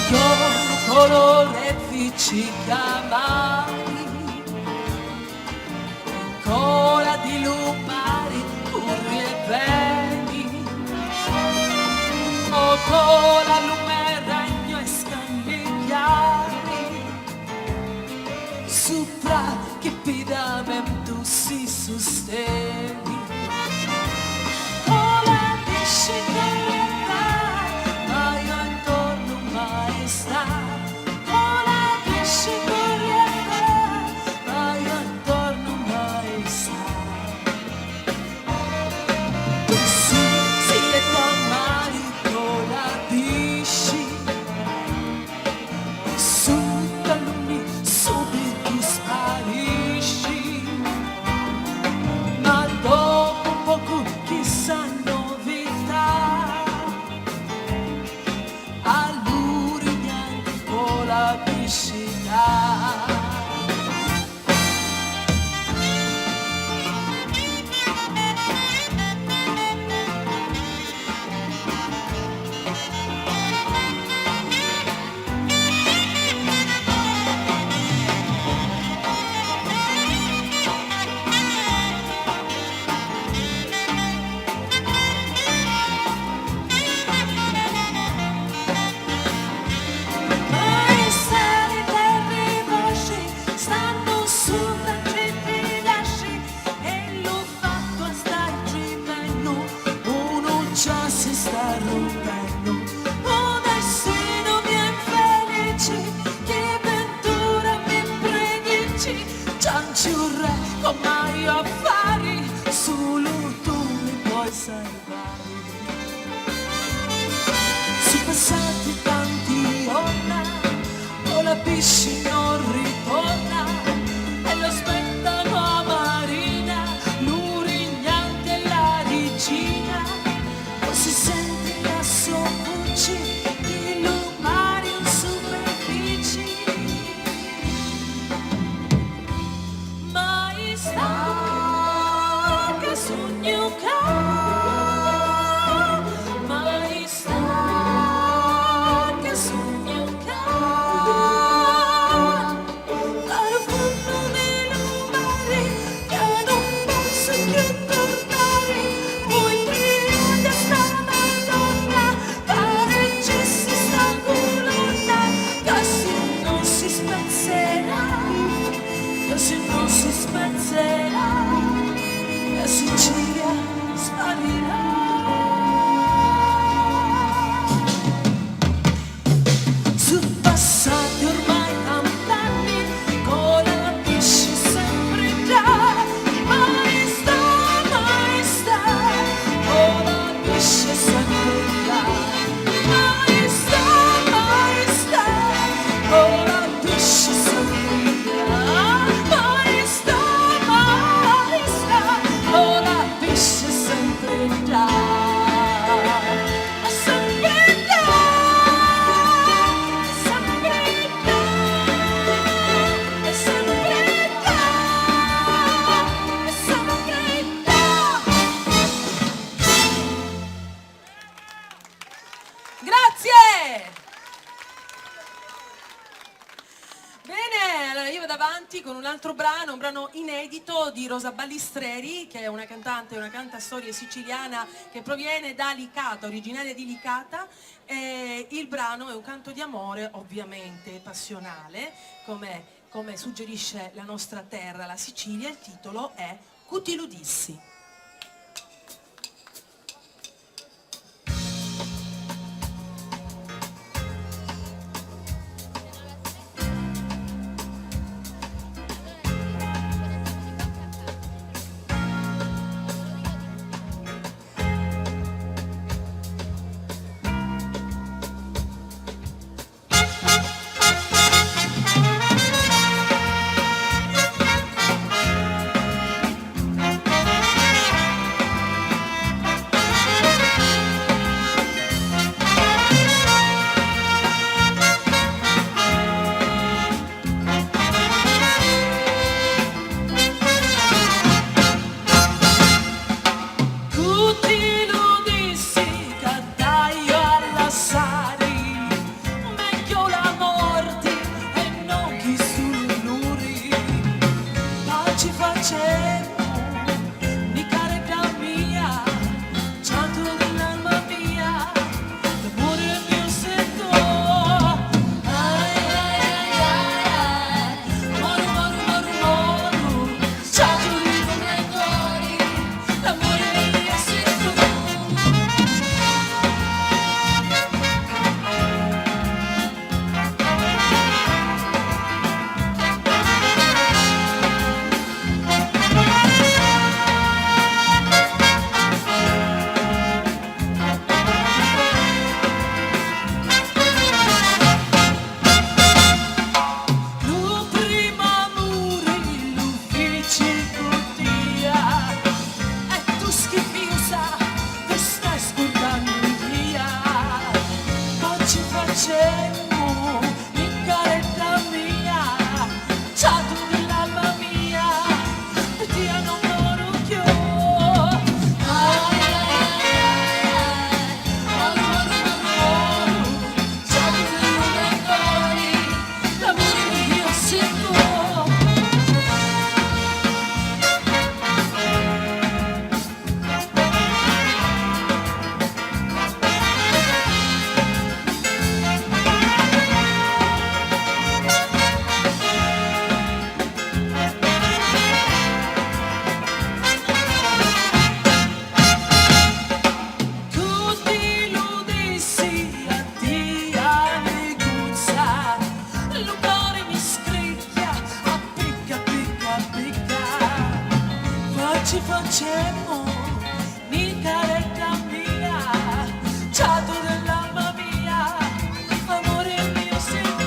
Con colore ficcicavai, cola di lumari, curvi e veni, o cola lume regno e scambigliari, sopra che pedamento si sosteni. Colapesci correva, ma io intorno mai sta. Colapesci correva, ma io intorno mai sta. Si detto a mari Colapesci, sotto l'uni subito sparisci, ma dopo poco chissà novità, all'Urignano Colapesci là. I sali delle voci stanno sopra i lasci, e l'ho fatto a star gemendo, uno già si sta rompendo. Un destino bien felice, che ventura mi predici, cianci un re come io affari, solo tu mi puoi salvare. Sono passati tanti ora, Colapesci non ritorna, e lo aspetta Allora io vado avanti con un altro brano, un brano inedito di Rosa Ballistreri, che è una cantante, una cantastorie siciliana che proviene da Licata, originaria di Licata. Il brano è un canto di amore, ovviamente passionale, come suggerisce la nostra terra, la Sicilia. Il titolo è Cutiludissi. Ci facemmo in caretta mia, ciato dell'alma mia, amore mio sento.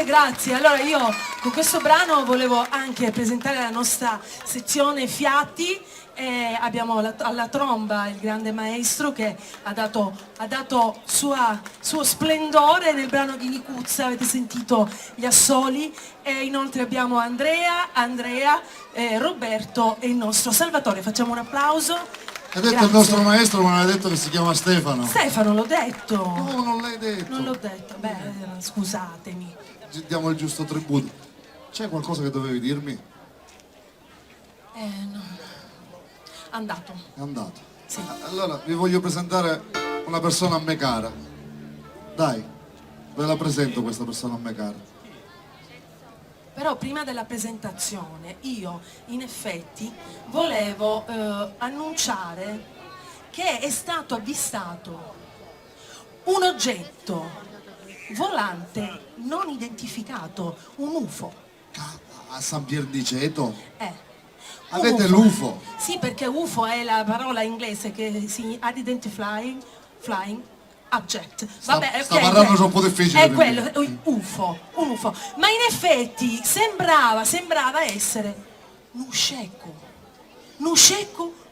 Grazie. Allora io con questo brano volevo anche presentare la nostra sezione fiati. Abbiamo alla tromba il grande maestro che ha dato suo splendore nel brano di Nicuzza, avete sentito gli assoli, e inoltre abbiamo Andrea, Roberto e il nostro Salvatore. Facciamo un applauso. Hai detto il nostro maestro, ma non hai detto che si chiama Stefano. Stefano, l'ho detto. No, non l'hai detto. Non l'ho detto, beh, scusatemi. Diamo il giusto tributo. C'è qualcosa che dovevi dirmi? No. Andato. È andato. Sì. Allora vi voglio presentare una persona a me cara. Dai, ve la presento questa persona a me cara. Però prima della presentazione io in effetti volevo annunciare che è stato avvistato un oggetto volante non identificato, un UFO. A San Pier di Ceto? Un Avete UFO. l'UFO? Sì, perché UFO è la parola inglese che si Unidentified Flying Object. Vabbè, sta parlando troppo difficile È per quello, me. un UFO. Ma in effetti sembrava essere un scecco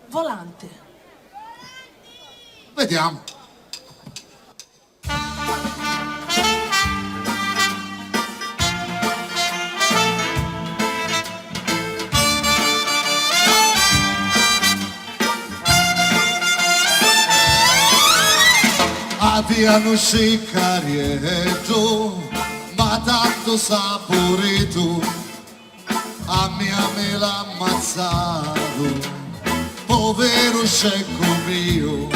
volante. Vediamo. Abbiano scicarietto, ma tanto saporito, a me l'ha ammazzato, povero scecco mio,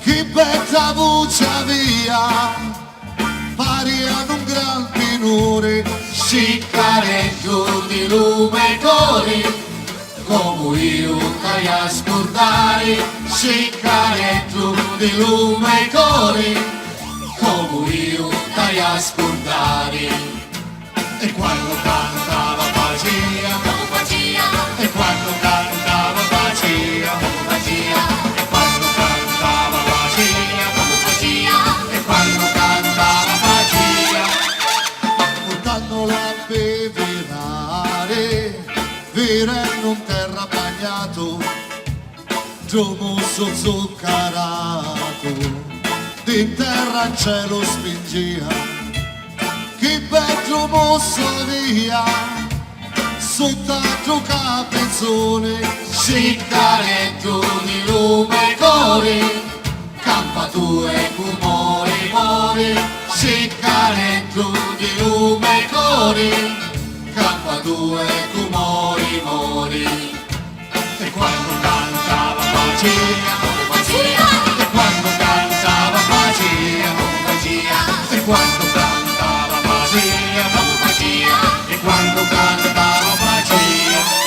che bella voce via, pari ad un gran minore, sciccaretto di lume cori, come io vai a scordare, sciccaretto di lume cori, come io vai a scordare. E quando cantava Pacia, e quando cantava Pacia, e quando cantava Pacia, e quando cantava Pacia, portandola a beverare, virendo un terra bagnato, giomoso zuccherato, di terra in cielo spingia, che bello mosso via, sotto a capezzone, sciccaretto di lume cori, campa tue cumori mori, sciccaretto di lume cori, campa tue cumori mori. E quando cantava Pacia, e quando cantava Pacia, e quando cantava Pacia, e quando cantava Pacia.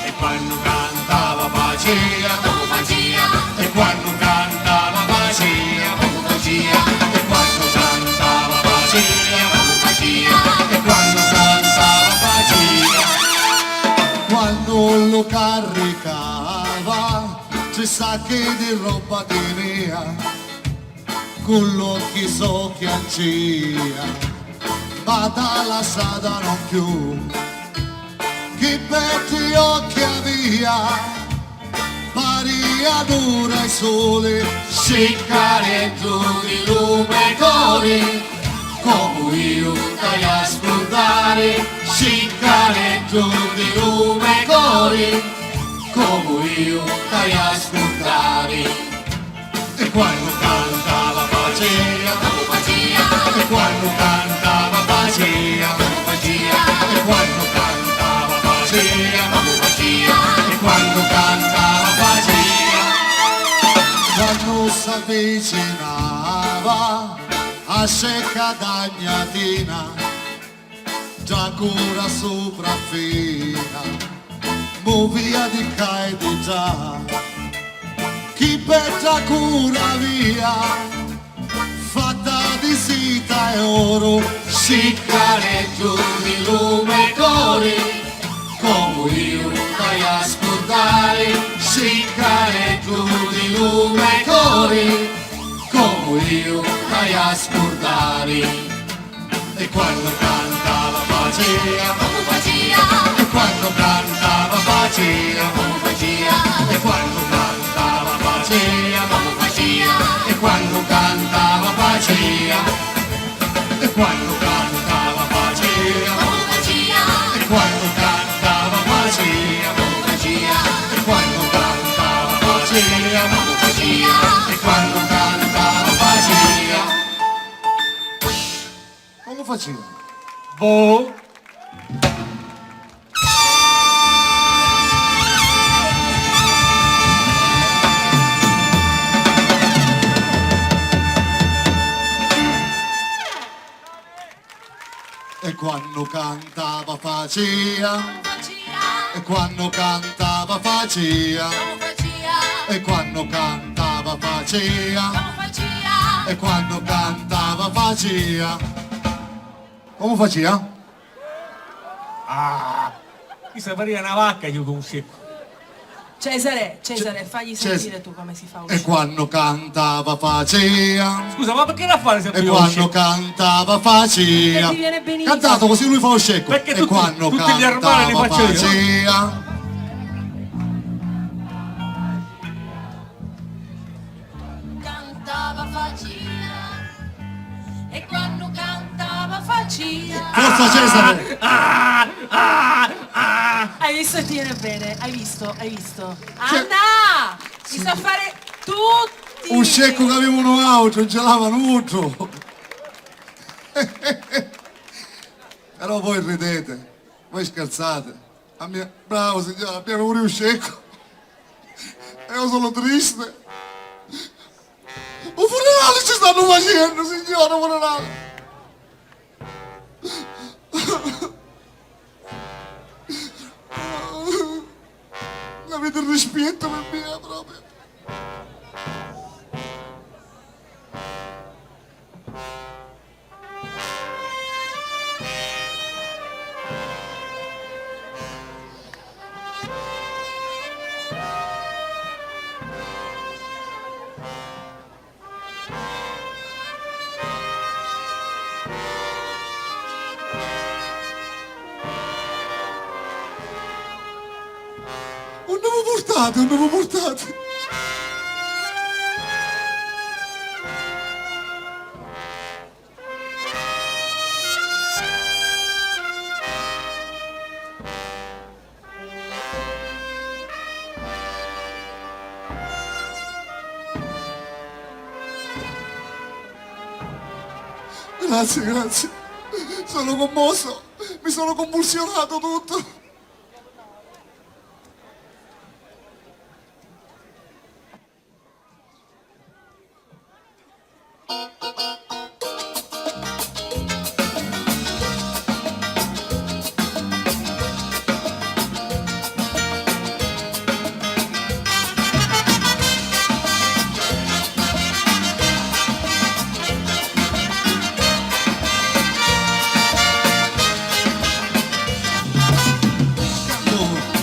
E quando cantava Pacia, e quando cantava Pacia, e quando cantava Pacia, e quando cantava Pacia, quando lo caricava, ci sa che di roba teneva, con l'occhi socchi ancia, ma dalla strada non più. Che belli occhi aveva, pari ad ora il sole, sciccaretto di lume cori, come io dai a scordare, sciccaretto di lume cori, come io dai a scordare. E quando cantava Pacia, e quando cantava Pacia, e quando cantava Pacia, e quando cantava Pacia, avvicinava a secca d'agnatina, già cura sopraffina, movia di ca e di già, chi per già cura via, fatta di sita e oro, scicareggio di lume cori, come io vai a scordare, scicareggio di lume cori, come io vai a scordare. E quando cantava faceva, e quando cantava faceva, e quando cantava faceva, e quando cantava faceva, e quando cantava faceva, e quando cantava faceva, e quando cantava faceva, e quando cantava faceva. Come faceva? Boh. E quando cantava faceva, e quando cantava faceva, e quando cantava faceva, e quando cantava faceva. Come faceva? Ah, questa pare una vacca io con un secco. Cesare, fagli Cesare. sentire tu come si fa a E uscire. quando cantava faceva, Scusa, ma perché la fare sempre e io quando scecco? cantava faceva. Perché ti viene benissimo. Cantato così lui fa lo scecco. Perché E tutti- quando tutti gli armani li cantava faccio io. faceva. Cantava faccia e quando cantava faccia. Forza Cesare! Hai visto, ti viene bene, hai visto. Anna! Mi sa fare tutti! Un scecco che avevano auto, gelavano molto. Però voi ridete, voi scherzate. Bravo signora, abbiamo pure un scecco. E io sono triste. Un funerale ci stanno facendo, signora, un funerale. Avete il rispetto per me proprio. Non avevo portato. Grazie. Sono commosso. Mi sono convulsionato tutto.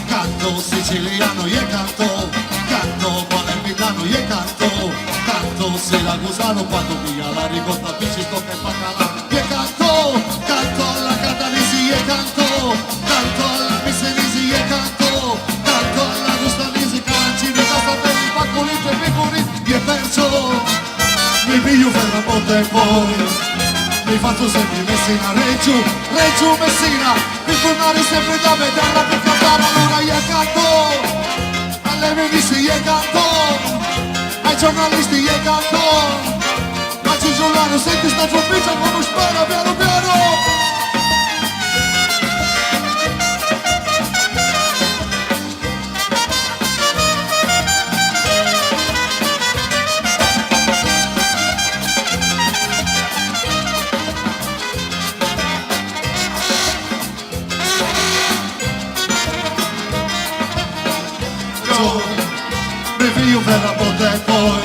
Canto siciliano e canto palermitano e canto siracusano quando via la ricotta bici stocca e baccalà e canto alla catanesi e canto alla missenisi e canto alla gustanesi, calancini, castanelli, paccolini e pecorini e perciò mi piglio per la botta e poi mi faccio sempre Messina, Reggio Messina, per tornare sempre da vederla per cantare allora io canto, alle mie viste io canto, ai giornalisti io canto, ma ci giocano, senti sta trombetta come spara piano piano. notte e poi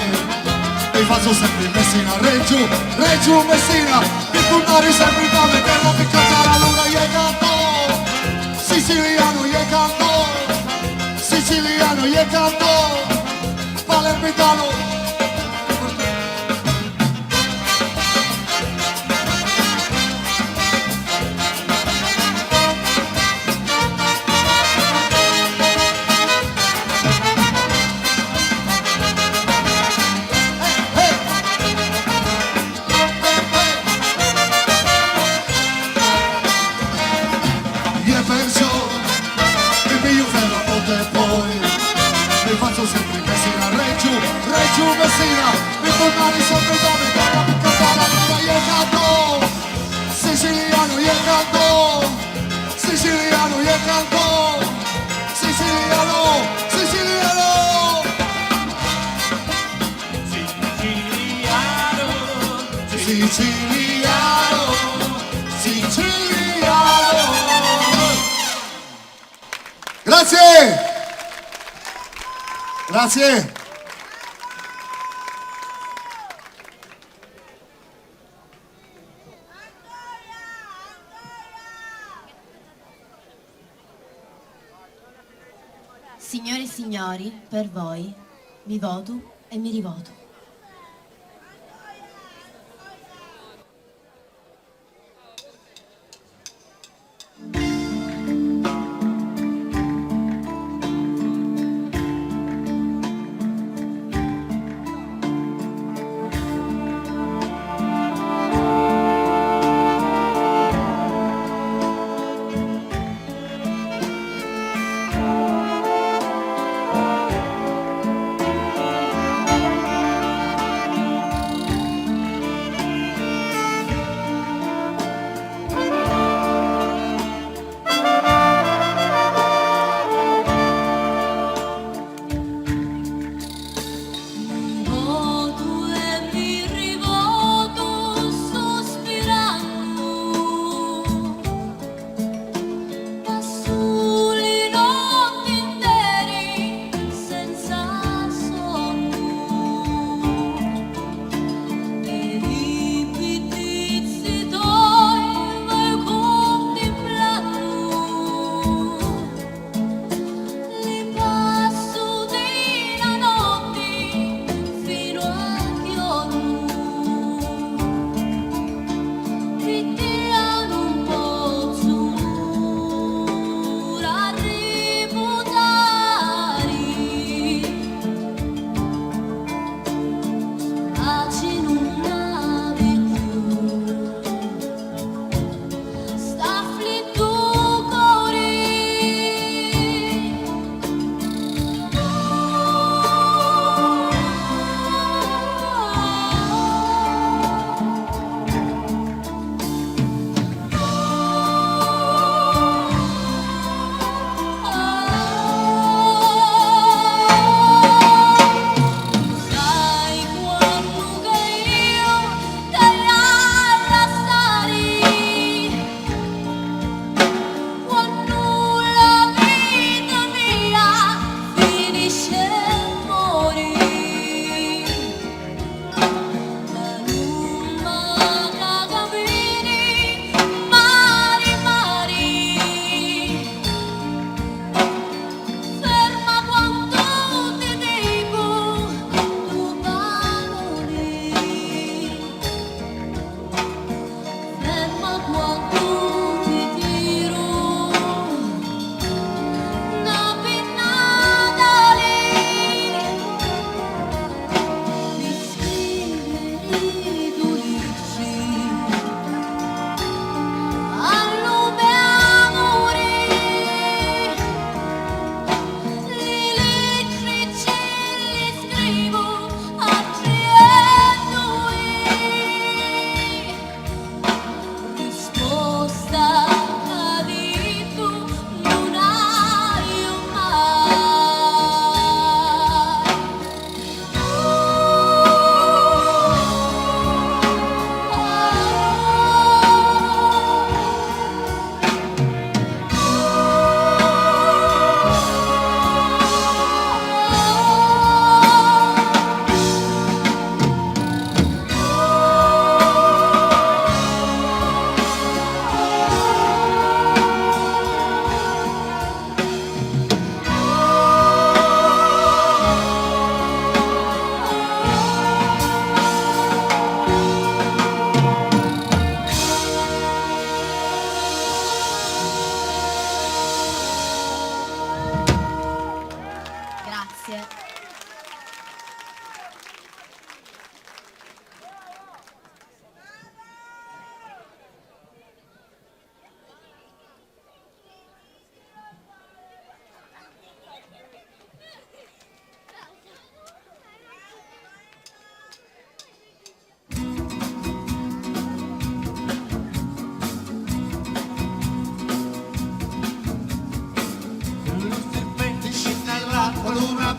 mi faccio sempre in Messina, Reggio Messina, di tornare sempre da vederla piccata la luna, gli canto, siciliano gli canto, siciliano gli canto, palermitano. Reggio Messina, mi tornare sempre da me, da piccata la luna, io canto, siciliano io canto, siciliano io canto, siciliano, siciliano, siciliano, siciliano. Grazie! Grazie! Signore e signori, per voi mi voto e mi rivoto.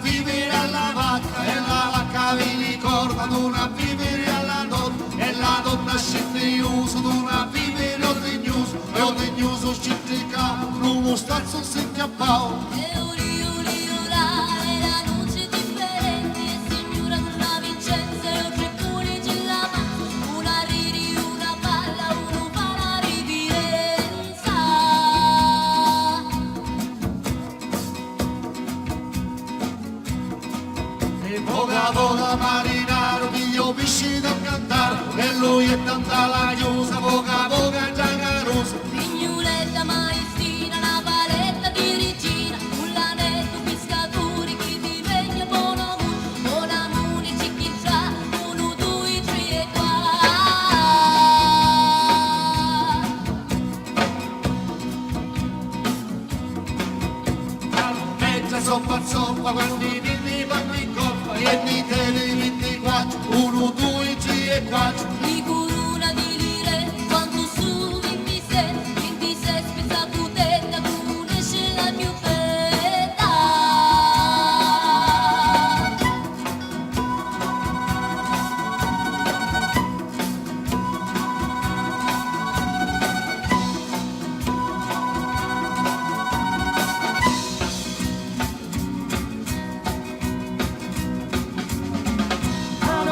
vivere alla vacca e la vacca vi ricorda ad una vivere alla donna e la donna scende uso ad una vivere ordegnoso e ordegnoso scende capo non mostazzo si chiappao. Voga voga marinaro, piglio pesci da cantare, e lui è tanta la chiusa, voga voga giangarosa. Pignuletta maestina, una paletta di regina, un lanetto pescatori che ti regna buon amore ci chi già, 1, 2, 3 e 4. Mezza soppa zoppa, quando i vini vanno in coppa, e mi tene 24, 1, 2, 3 e 4. di corona di lire, quanto su 26 spezza cutetta, tu esce la più bella.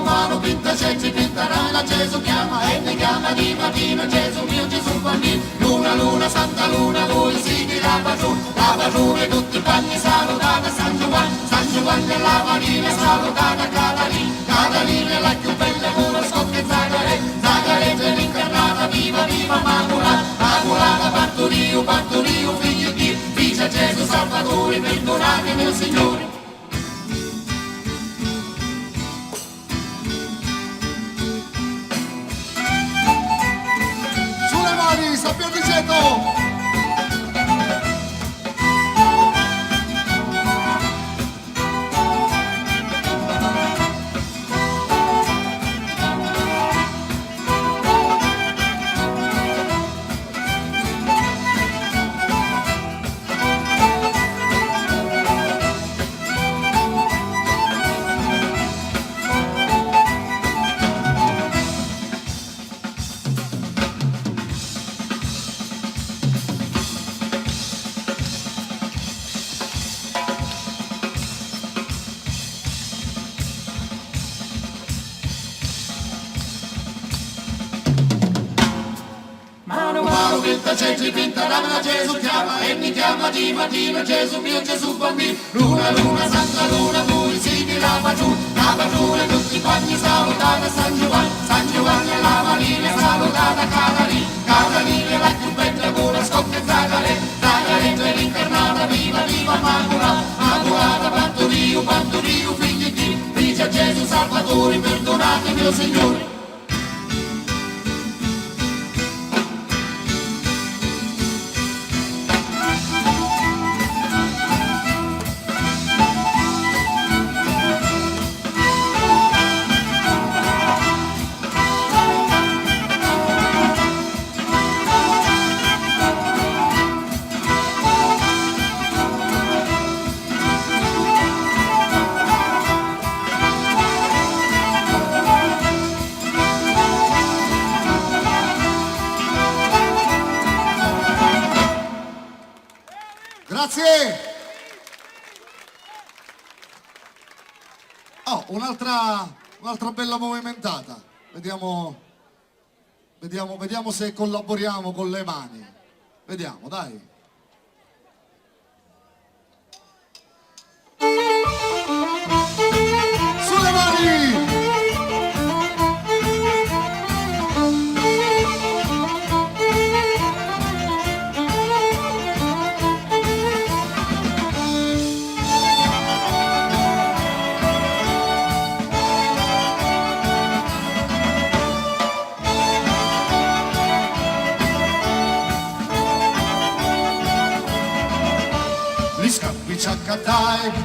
Mano pinta gente pinta rana, Gesù chiama e ne chiama di mattino, Gesù mio Gesù bambino, luna luna santa luna, voi sigli la patrona e tutti i bagni salutata San Giovanni e la Marina salutata Catalina la più bella pura scoppia Zagaretta l'incarnata, viva viva Immacolata, partorio figlio di Dio, dice Gesù Salvatore, perdonatemi il Signore. Sappio Diceto! Pinta gente pinta ramena, Gesù chiama e mi chiama di mattino, Gesù mio Gesù bambino, luna luna santa luna, voi sigli la patrona, tutti i bagni salutata San Giovanni e la Marina salutata Catalina la più bella pura scoppia Zagaretta l'incarnata, viva viva Immacolata, partorio figlio di Dio, dice Gesù Salvatore, perdonatemi il Signore. Grazie! Oh, un'altra bella movimentata. Vediamo se collaboriamo con le mani. Vediamo, dai. Sulle mani!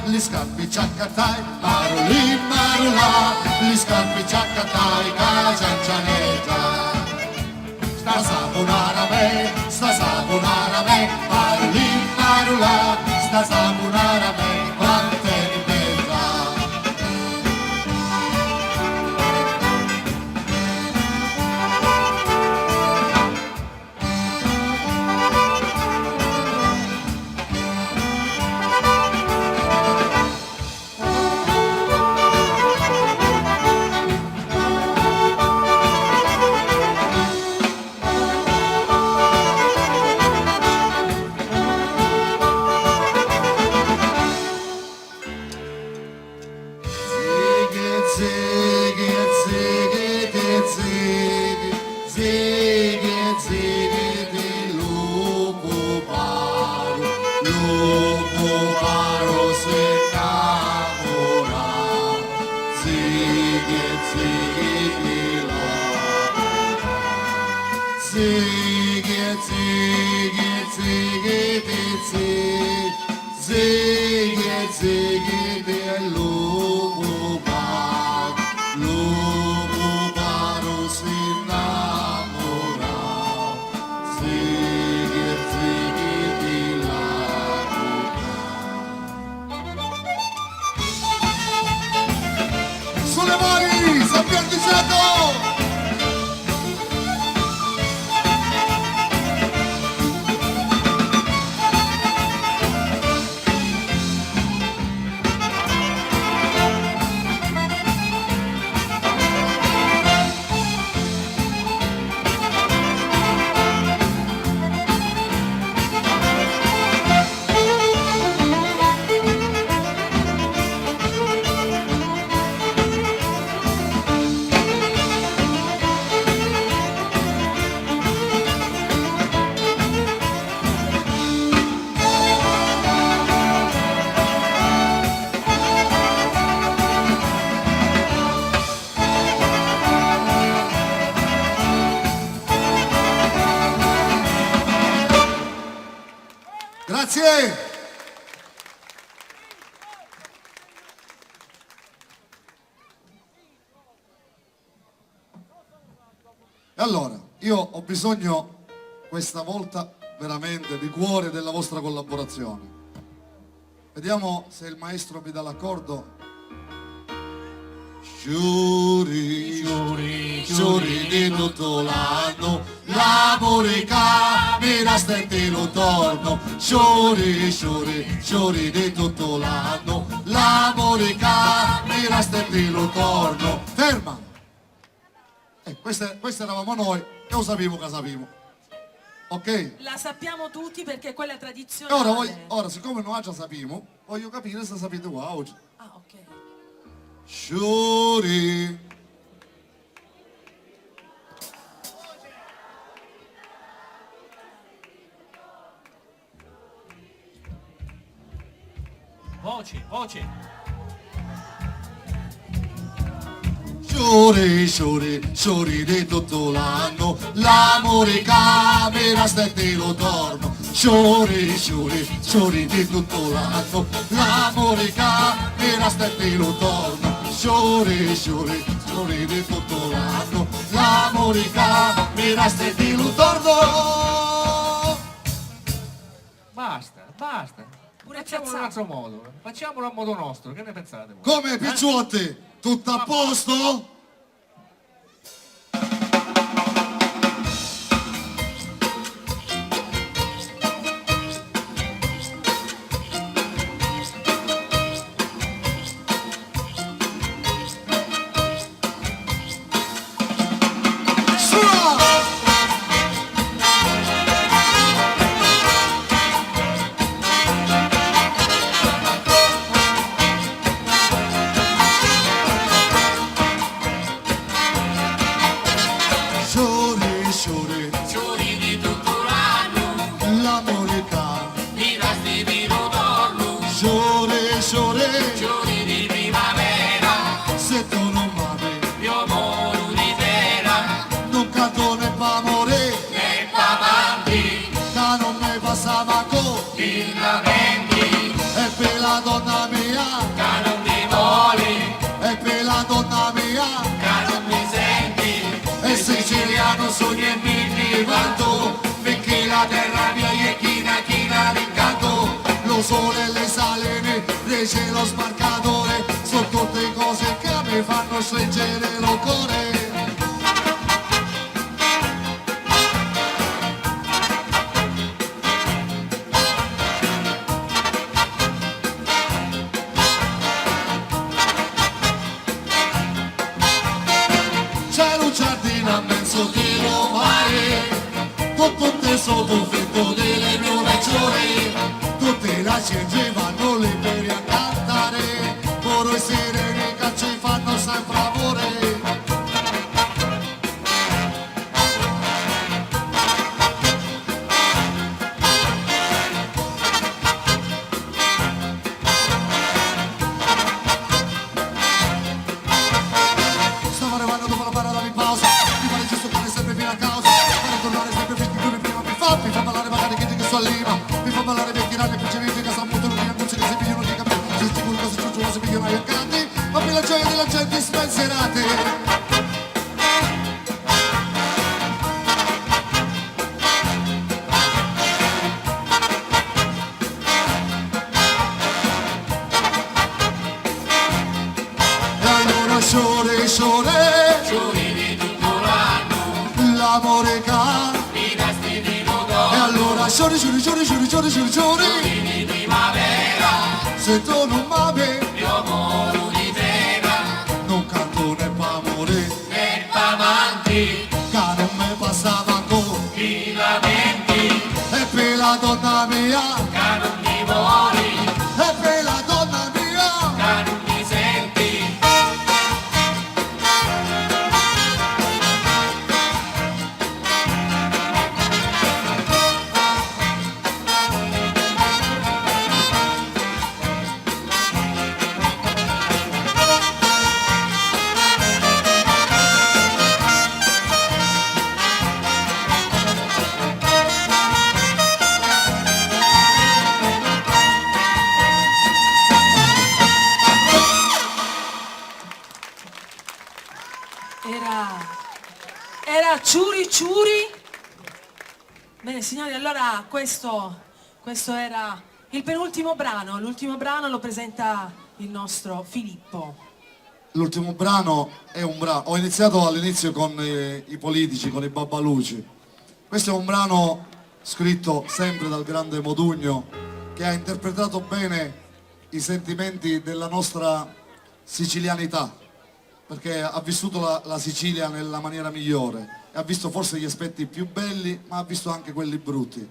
Gli scappi ciaccatai, marulì marulà, gli scappi ciaccatai, ciancianetta. Sta sabonara me, marulì marulà, sta sabonara me, quante di belle lupo paro si innamora, zighi zighi zighi zighi zighi zighi zighi del lupo paro si innamora, zighi zighi di lago. Sulle mani, San Dicendo! Grazie! E allora, io ho bisogno questa volta veramente di cuore della vostra collaborazione. Vediamo se il maestro mi dà l'accordo. Giuri, giuri, giuri di tutto l'anno, l'amore camera stente lo torno. Giuri, giuri, giuri di tutto l'anno, l'amore camera stente lo torno. Ferma! Questa eravamo noi e lo sapevo che sapevo. Ok? La sappiamo tutti perché quella è E tradizionale. ora, siccome noi già sappiamo, voglio capire se sapete voi oggi. Ah, ok. Giuri. Voce, voce. Giuri, giuri, giuri di tutto l'anno, l'amore camera stette lo torno. Giuri, giuri, giuri di tutto l'anno, l'amore camera stette lo torno. Giuri, giuri, giuri di tutto l'anno, l'amore camera stette lo torno. Basta, basta. Pure Facciamolo in un altro modo. Facciamolo a modo nostro. Che ne pensate voi? Come picciotti? Tutto a posto? Sogni e mi vanto, perché la terra mia è china d'incanto, lo sole e le salene, rece lo sbarcatore, sono tutte cose che mi fanno stringere lo cuore. C'è un giardino a mezzo chilo mare, tutto teso fitto delle mie ragioni, tutte le gente vanno liberi a cantare, loro e sereni che ci fanno sempre amore. tirare per gente che sta molto lunga, non si pigliano di capelli, si sicuro che si giugiano, si pigliano ai canti, ma per la gioia della gente spensierate. Sciore di tutto l'anno, l'amore canta, i vesti di Rodò. E allora sciore di primavera, se tu non m'ami, io moro di pena. Non canto né pa' amore, né pa' amanti, che non me passava ancora i lamenti. E per la donna mia, che non mi muori, e per la donna mia, che non mi senti. Era Ciuri Ciuri. Bene signori, allora questo era il penultimo brano. L'ultimo brano lo presenta il nostro Filippo. L'ultimo brano è un brano, ho iniziato all'inizio con i politici, con i babbaluci. Questo è un brano scritto sempre dal grande Modugno, che ha interpretato bene i sentimenti della nostra sicilianità, perché ha vissuto la Sicilia nella maniera migliore e ha visto forse gli aspetti più belli, ma ha visto anche quelli brutti.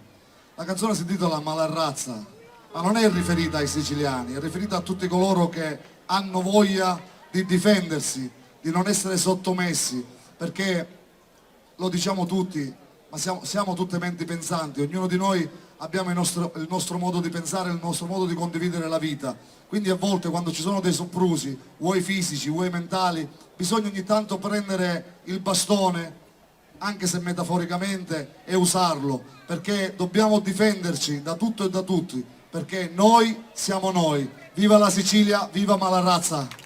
La canzone si intitola Malarrazza, ma non è riferita ai siciliani, è riferita a tutti coloro che hanno voglia di difendersi, di non essere sottomessi, perché lo diciamo tutti, ma siamo tutte menti pensanti, ognuno di noi abbiamo il nostro modo di pensare, il nostro modo di condividere la vita. Quindi a volte quando ci sono dei soprusi, vuoi fisici, vuoi mentali, bisogna ogni tanto prendere il bastone, anche se metaforicamente, e usarlo, perché dobbiamo difenderci da tutto e da tutti, perché noi siamo noi. Viva la Sicilia, viva Malarrazza!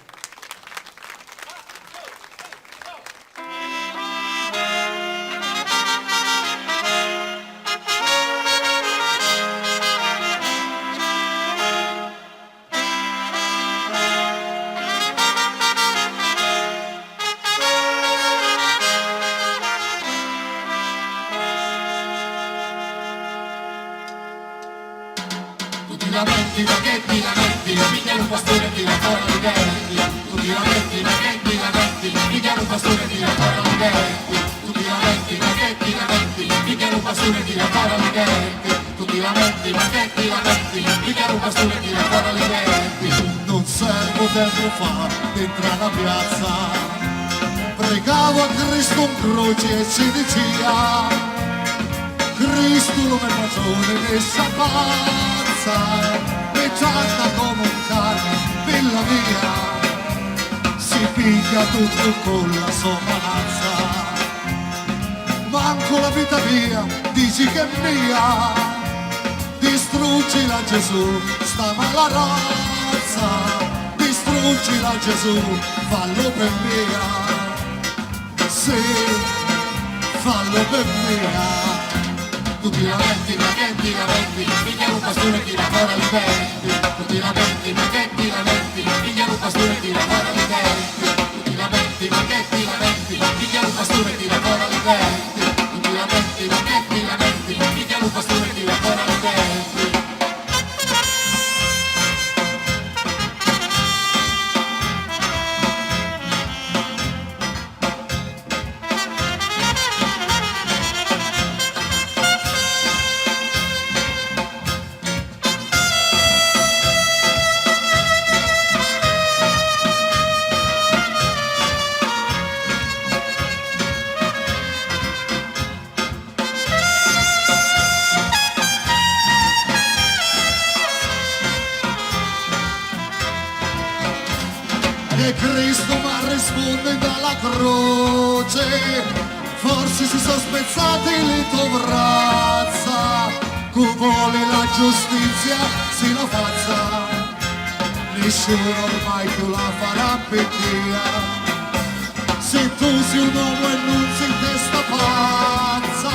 Lamenti, ma che ti lamenti, mica un pastore ti lavora i denti. Tu ti lamenti, ma che ti lamenti, mica un pastore ti lavora i denti. Tu ti lamenti, ma che ti lamenti, mica un pastore ti lavora i denti. Tu ti lamenti, ma che ti lamenti, mica un pastore ti lavora i denti. Non servo tempo fa dentro la piazza, pregavo a Cristo in croce e ci diceva: Cristo lo me pagione ne sa e canta come un cane, villa mia, si picchia tutto con la sua manazza. Manco la vita mia, dici che è mia, distruggila Gesù, sta mala razza, distruggila Gesù, fallo per mia, sì, fallo per mia. Tu ti lamenti, ma che ti lamenti, mica un pastore ti lavora i denti. Tu ti lamenti, ma che ti lamenti, mica un pastore ti lavora i denti. Tu ti lamenti, ma che ti lamenti, mica un pastore ti lavora i denti. Tu ti lamenti, ma che ti lamenti, mica un pastore ti lavora i denti. E Cristo ma risponde dalla croce, forse si sono spezzati le tue braccia, Cu vuole la giustizia si lo faccia, nessuno ormai più la farà picchia. Se tu sei un uomo e non sei testa pazza,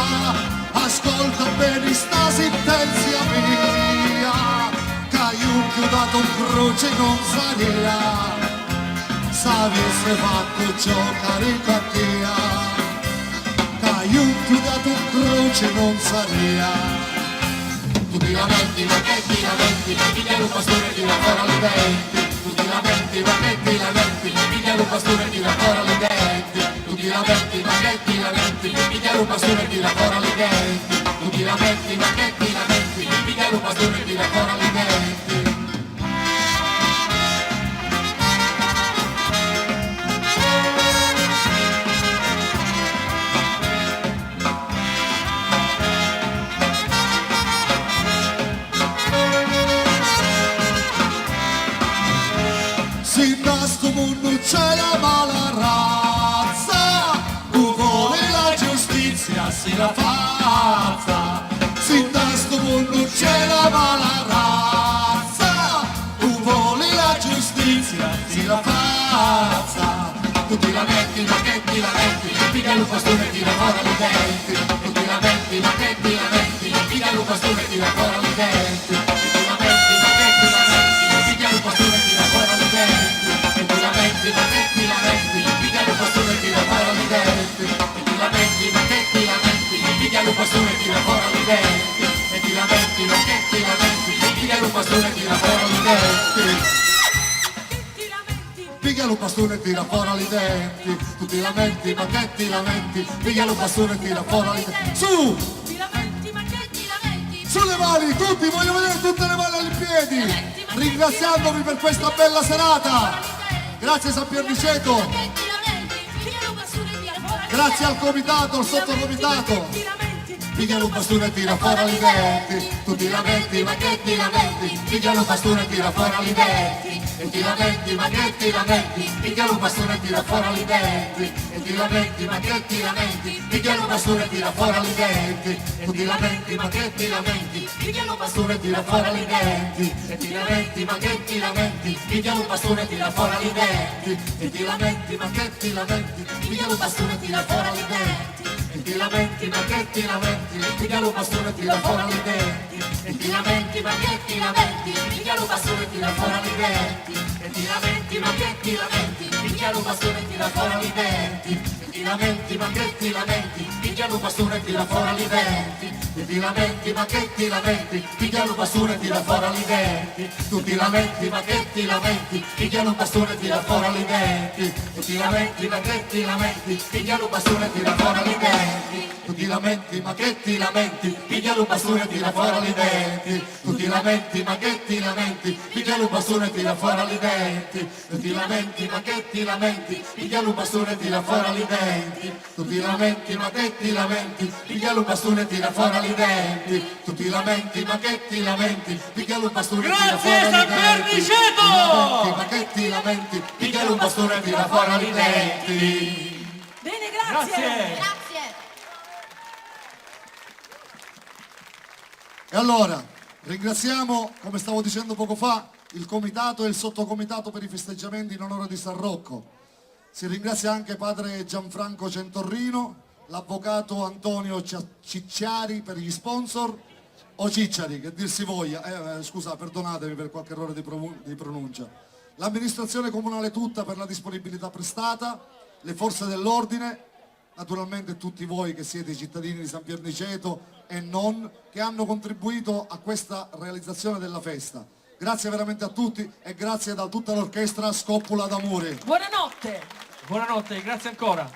ascolta bene sta sentenzia mia, che io chiudato un croce non saria, s'avesse fatto giocare con te, che io chiudato un croce non saria. Tu ti lamenti, ma che ti lamenti, piglia un pastore e tira fuori le denti. Tu ti lamenti, ma che ti lamenti, piglia un pastore e tira fuori le denti. Tu ti lamenti, ma che ti lamenti, piglia un pastore e tira fuori le denti. Tu ti lamenti, ma che ti lamenti, piglia un pastore e tira fuori le denti. C'è la mala razza, tu vuole la giustizia si la faccia. Se da sto mondo c'è la mala razza, tu vuole la giustizia si la faccia. Tu ti lamenti, ma che ti lamenti, piglia un pastore e tira fuori i denti. Tu ti lamenti, ma che ti lamenti, piglia un pastore e tira fuori i denti. Tu ti lamenti, ma che ti lamenti, piglia un pastore e tira fuori i denti. Ma che ti lamenti, piglia un pastore e tira fuori i denti. E ti lamenti, ma che ti lamenti, piglia un pastore e tira fuori i denti. E ti lamenti, ma che ti lamenti, piglia un pastore e tira fuori i denti. Piglia un pastore e tira fuori i denti. Tu ti lamenti, ma che ti lamenti, piglia un pastore e tira fuori i denti. Su! Ti lamenti, ma che ti lamenti? Sulle mani, tutti, voglio vedere tutte le mani ai piedi. Ringraziandovi per questa bella serata. Grazie San Pierniceto, grazie al comitato, al sottocomitato. Piglia un bastone e tira fuori i denti. Tu ti lamenti, ma che ti lamenti, piglia un bastone e tira fuori i denti. E ti lamenti, ma che ti lamenti, piglia un bastone e tira fuori i denti. E ti lamenti, ma che ti lamenti, piglia un bastone e tira fuori i denti. Tu ti lamenti, ma che ti lamenti, piglia un bastone e tira fuori i denti. E ti lamenti, ma che ti lamenti, piglia un bastone e tira fuori i denti. E ti lamenti, ma che ti lamenti, piglia un bastone e tira fuori i denti. E ti lamenti, ma che ti lamenti, piglia un bastone e tira fuori i denti. E ti lamenti, ma che ti lamenti, piglia un bastone e tira fuori i denti. E ti lamenti, ma che ti lamenti, piglia un bastone e tira fuori i denti. E ti lamenti, ma che ti lamenti, piglia un bastone e tira fuori i denti. E ti lamenti, ma che ti lamenti, piglia un bastone e tira fuori i denti. Tu ti lamenti, ma che ti lamenti, piglia un bastone e tira fuori i denti. E ti lamenti, ma che ti lamenti, piglia un bastone e tira fuori i denti. Tu ti lamenti, ma che ti lamenti, piglia un bastone e tira fuori i denti. Tu ti lamenti, ma che ti lamenti, piglia un bastone e tira fuori i denti. Tu ti lamenti, ma che ti lamenti, piglia un bastone e tira fuori i denti. Tu ti lamenti, ma che ti lamenti, piglia un bastone e tira fuori i denti. Tu ti lamenti, ma che ti lamenti, piglia un bastone e tira fuori i denti. Ma che ti lamenti, piglia un bastone e tira fuori i denti. Bene, grazie. E allora, ringraziamo, come stavo dicendo poco fa, il comitato e il sottocomitato per i festeggiamenti in onore di San Rocco. Si ringrazia anche padre Gianfranco Centorrino, l'avvocato Antonio Cicciari per gli sponsor, o Cicciari, che dir si voglia, scusa, perdonatemi per qualche errore di pronuncia. L'amministrazione comunale tutta per la disponibilità prestata, le forze dell'ordine, naturalmente tutti voi che siete i cittadini di San Pierniceto e non, che hanno contribuito a questa realizzazione della festa. Grazie veramente a tutti e grazie da tutta l'orchestra Scoppola d'Amore. Buonanotte. Buonanotte, grazie ancora.